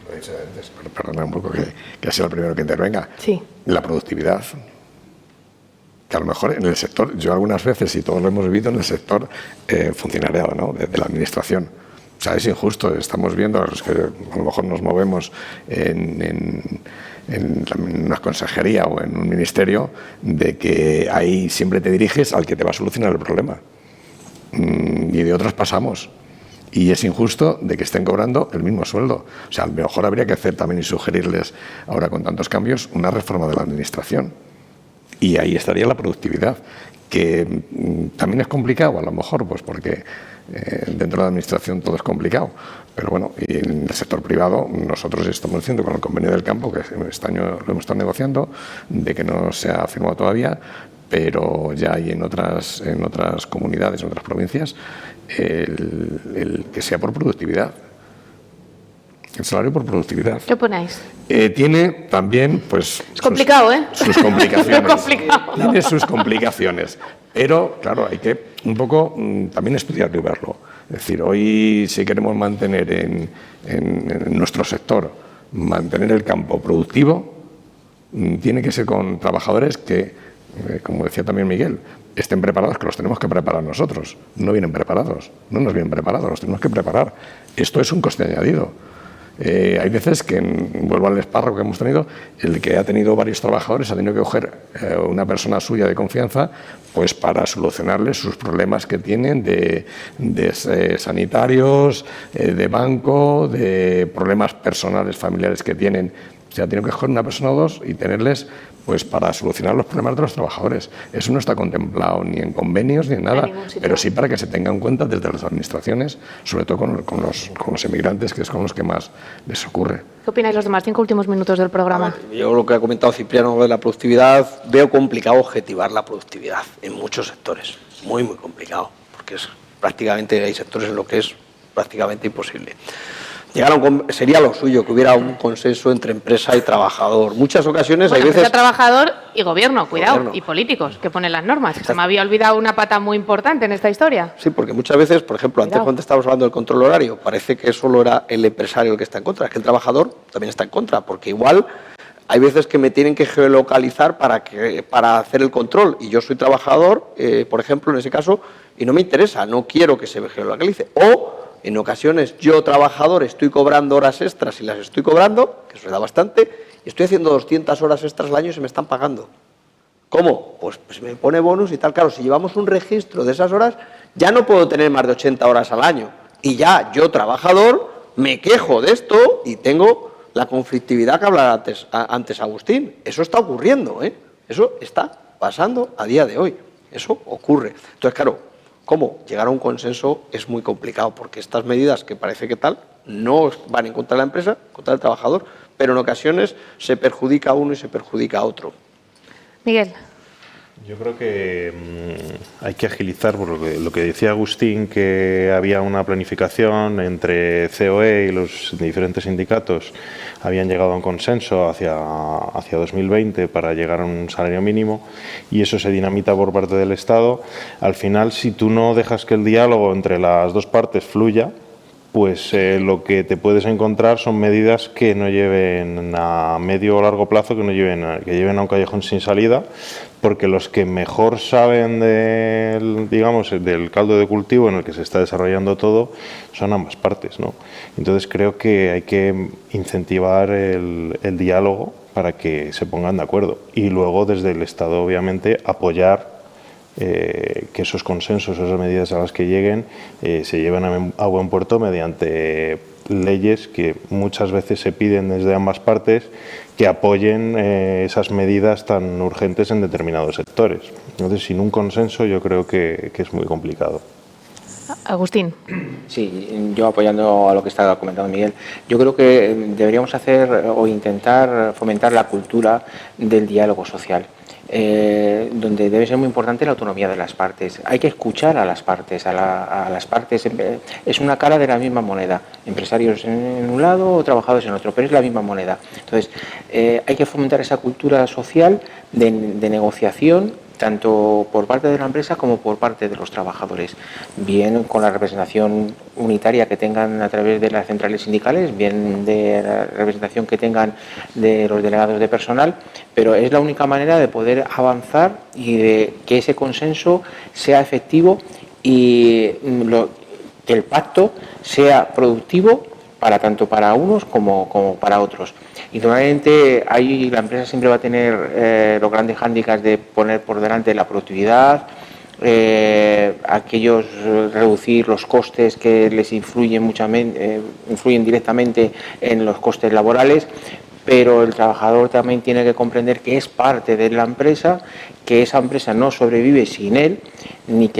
Speaker 6: Lo he dicho antes, perdona un poco que ha sido el primero que intervenga.
Speaker 1: Sí.
Speaker 6: La productividad. Que a lo mejor en el sector, yo algunas veces, y todos lo hemos vivido en el sector funcionariado, ¿no? de la administración. O sea, es injusto. Estamos viendo, los que a lo mejor nos movemos en una consejería o en un ministerio, de que ahí siempre te diriges al que te va a solucionar el problema. Y de otros pasamos. Y es injusto de que estén cobrando el mismo sueldo. O sea, a lo mejor habría que hacer también y sugerirles, ahora con tantos cambios, una reforma de la administración. Y ahí estaría la productividad, que también es complicado, a lo mejor, pues porque dentro de la administración todo es complicado. Pero bueno, y en el sector privado nosotros estamos haciendo con el convenio del campo, que este año lo hemos estado negociando, de que no se ha firmado todavía, pero ya hay en otras comunidades, en otras provincias, el que sea por productividad. El salario por productividad.
Speaker 1: ¿Qué ponéis?
Speaker 6: Tiene también, pues...
Speaker 1: Es complicado,
Speaker 6: sus complicaciones.
Speaker 1: Es complicado.
Speaker 6: Tiene sus complicaciones. Pero, claro, hay que un poco también estudiarlo y verlo. Es decir, hoy si queremos mantener en nuestro sector, mantener el campo productivo, tiene que ser con trabajadores que, como decía también Miguel, estén preparados, que los tenemos que preparar nosotros. No vienen preparados, no nos vienen preparados, los tenemos que preparar. Esto es un coste añadido. Hay veces que, vuelvo al espárrago que hemos tenido, el que ha tenido varios trabajadores ha tenido que coger una persona suya de confianza, pues para solucionarles sus problemas que tienen de sanitarios, de banco, de problemas personales, familiares que tienen. O sea, tiene que coger una persona o dos y tenerles, pues, para solucionar los problemas de los trabajadores. Eso no está contemplado ni en convenios ni en nada, pero sí para que se tenga en cuenta desde las administraciones, sobre todo con los emigrantes, que es con los que más les ocurre.
Speaker 1: ¿Qué opináis los demás 5 últimos minutos del programa?
Speaker 2: Yo lo que ha comentado Cipriano de la productividad, veo complicado objetivar la productividad en muchos sectores. Muy, muy complicado, porque prácticamente hay sectores en los que es prácticamente imposible. Sería lo suyo que hubiera un consenso entre empresa y trabajador. Muchas ocasiones hay veces...
Speaker 1: trabajador y gobierno, cuidado,
Speaker 2: gobierno.
Speaker 1: Y políticos que ponen las normas. Se me había olvidado una pata muy importante en esta historia.
Speaker 2: Sí, porque muchas veces, por ejemplo, antes cuando estábamos hablando del control horario, parece que solo era el empresario el que está en contra. Es que el trabajador también está en contra, porque igual hay veces que me tienen que geolocalizar para hacer el control. Y yo soy trabajador, por ejemplo, en ese caso, y no me interesa, no quiero que se me geolocalice. O en ocasiones yo, trabajador, estoy cobrando horas extras y las estoy cobrando, que eso da bastante, y estoy haciendo 200 horas extras al año y se me están pagando. ¿Cómo? Pues me pone bonus y tal. Claro, si llevamos un registro de esas horas, ya no puedo tener más de 80 horas al año. Y ya yo, trabajador, me quejo de esto y tengo la conflictividad que hablaba antes Agustín. Eso está ocurriendo, ¿eh? Eso está pasando a día de hoy. Eso ocurre. Entonces, claro, ¿cómo? Llegar a un consenso es muy complicado, porque estas medidas que parece que tal no van en contra de la empresa, en contra del trabajador, pero en ocasiones se perjudica a uno y se perjudica a otro.
Speaker 1: Miguel.
Speaker 4: Yo creo que hay que agilizar, por lo que decía Agustín, que había una planificación entre COE y los diferentes sindicatos, habían llegado a un consenso hacia 2020 para llegar a un salario mínimo, y eso se dinamita por parte del Estado. Al final, si tú no dejas que el diálogo entre las dos partes fluya, pues lo que te puedes encontrar son medidas que no lleven a medio o largo plazo, que lleven a un callejón sin salida, porque los que mejor saben del caldo de cultivo en el que se está desarrollando todo son ambas partes, ¿no? Entonces creo que hay que incentivar el diálogo para que se pongan de acuerdo, y luego desde el Estado obviamente apoyar que esos consensos, esas medidas a las que lleguen se lleven a buen puerto mediante leyes que muchas veces se piden desde ambas partes, que apoyen esas medidas tan urgentes en determinados sectores. Entonces, sin un consenso yo creo que es muy complicado.
Speaker 1: Agustín.
Speaker 3: Sí, yo apoyando a lo que está comentando Miguel, yo creo que deberíamos hacer o intentar fomentar la cultura del diálogo social. Donde debe ser muy importante la autonomía de las partes. Hay que escuchar a las partes, a las partes es una cara de la misma moneda, empresarios en un lado o trabajadores en otro, pero es la misma moneda. Entonces, hay que fomentar esa cultura social de negociación, tanto por parte de la empresa como por parte de los trabajadores, bien con la representación unitaria que tengan a través de las centrales sindicales, bien de la representación que tengan de los delegados de personal, pero es la única manera de poder avanzar y de que ese consenso sea efectivo y que el pacto sea productivo tanto para unos como para otros. Y normalmente la empresa siempre va a tener los grandes hándicaps de poner por delante la productividad, reducir los costes que les influyen directamente en los costes laborales, pero el trabajador también tiene que comprender que es parte de la empresa, que esa empresa no sobrevive sin él, y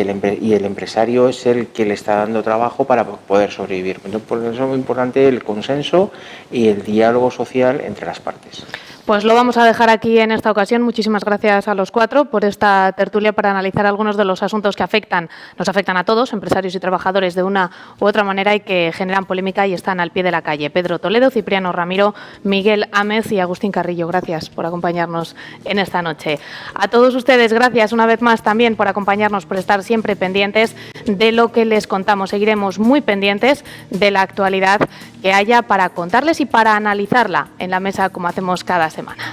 Speaker 3: el empresario es el que le está dando trabajo para poder sobrevivir. Entonces, por eso es muy importante el consenso y el diálogo social entre las partes.
Speaker 1: Pues lo vamos a dejar aquí en esta ocasión. Muchísimas gracias a los cuatro por esta tertulia para analizar algunos de los asuntos que nos afectan a todos, empresarios y trabajadores, de una u otra manera y que generan polémica y están al pie de la calle. Pedro Toledo, Cipriano Ramiro, Miguel Ámez y Agustín Carrillo, gracias por acompañarnos en esta noche. A todos ustedes, gracias una vez más también por acompañarnos, por estar siempre pendientes de lo que les contamos. Seguiremos muy pendientes de la actualidad que haya para contarles y para analizarla en la mesa como hacemos cada semana.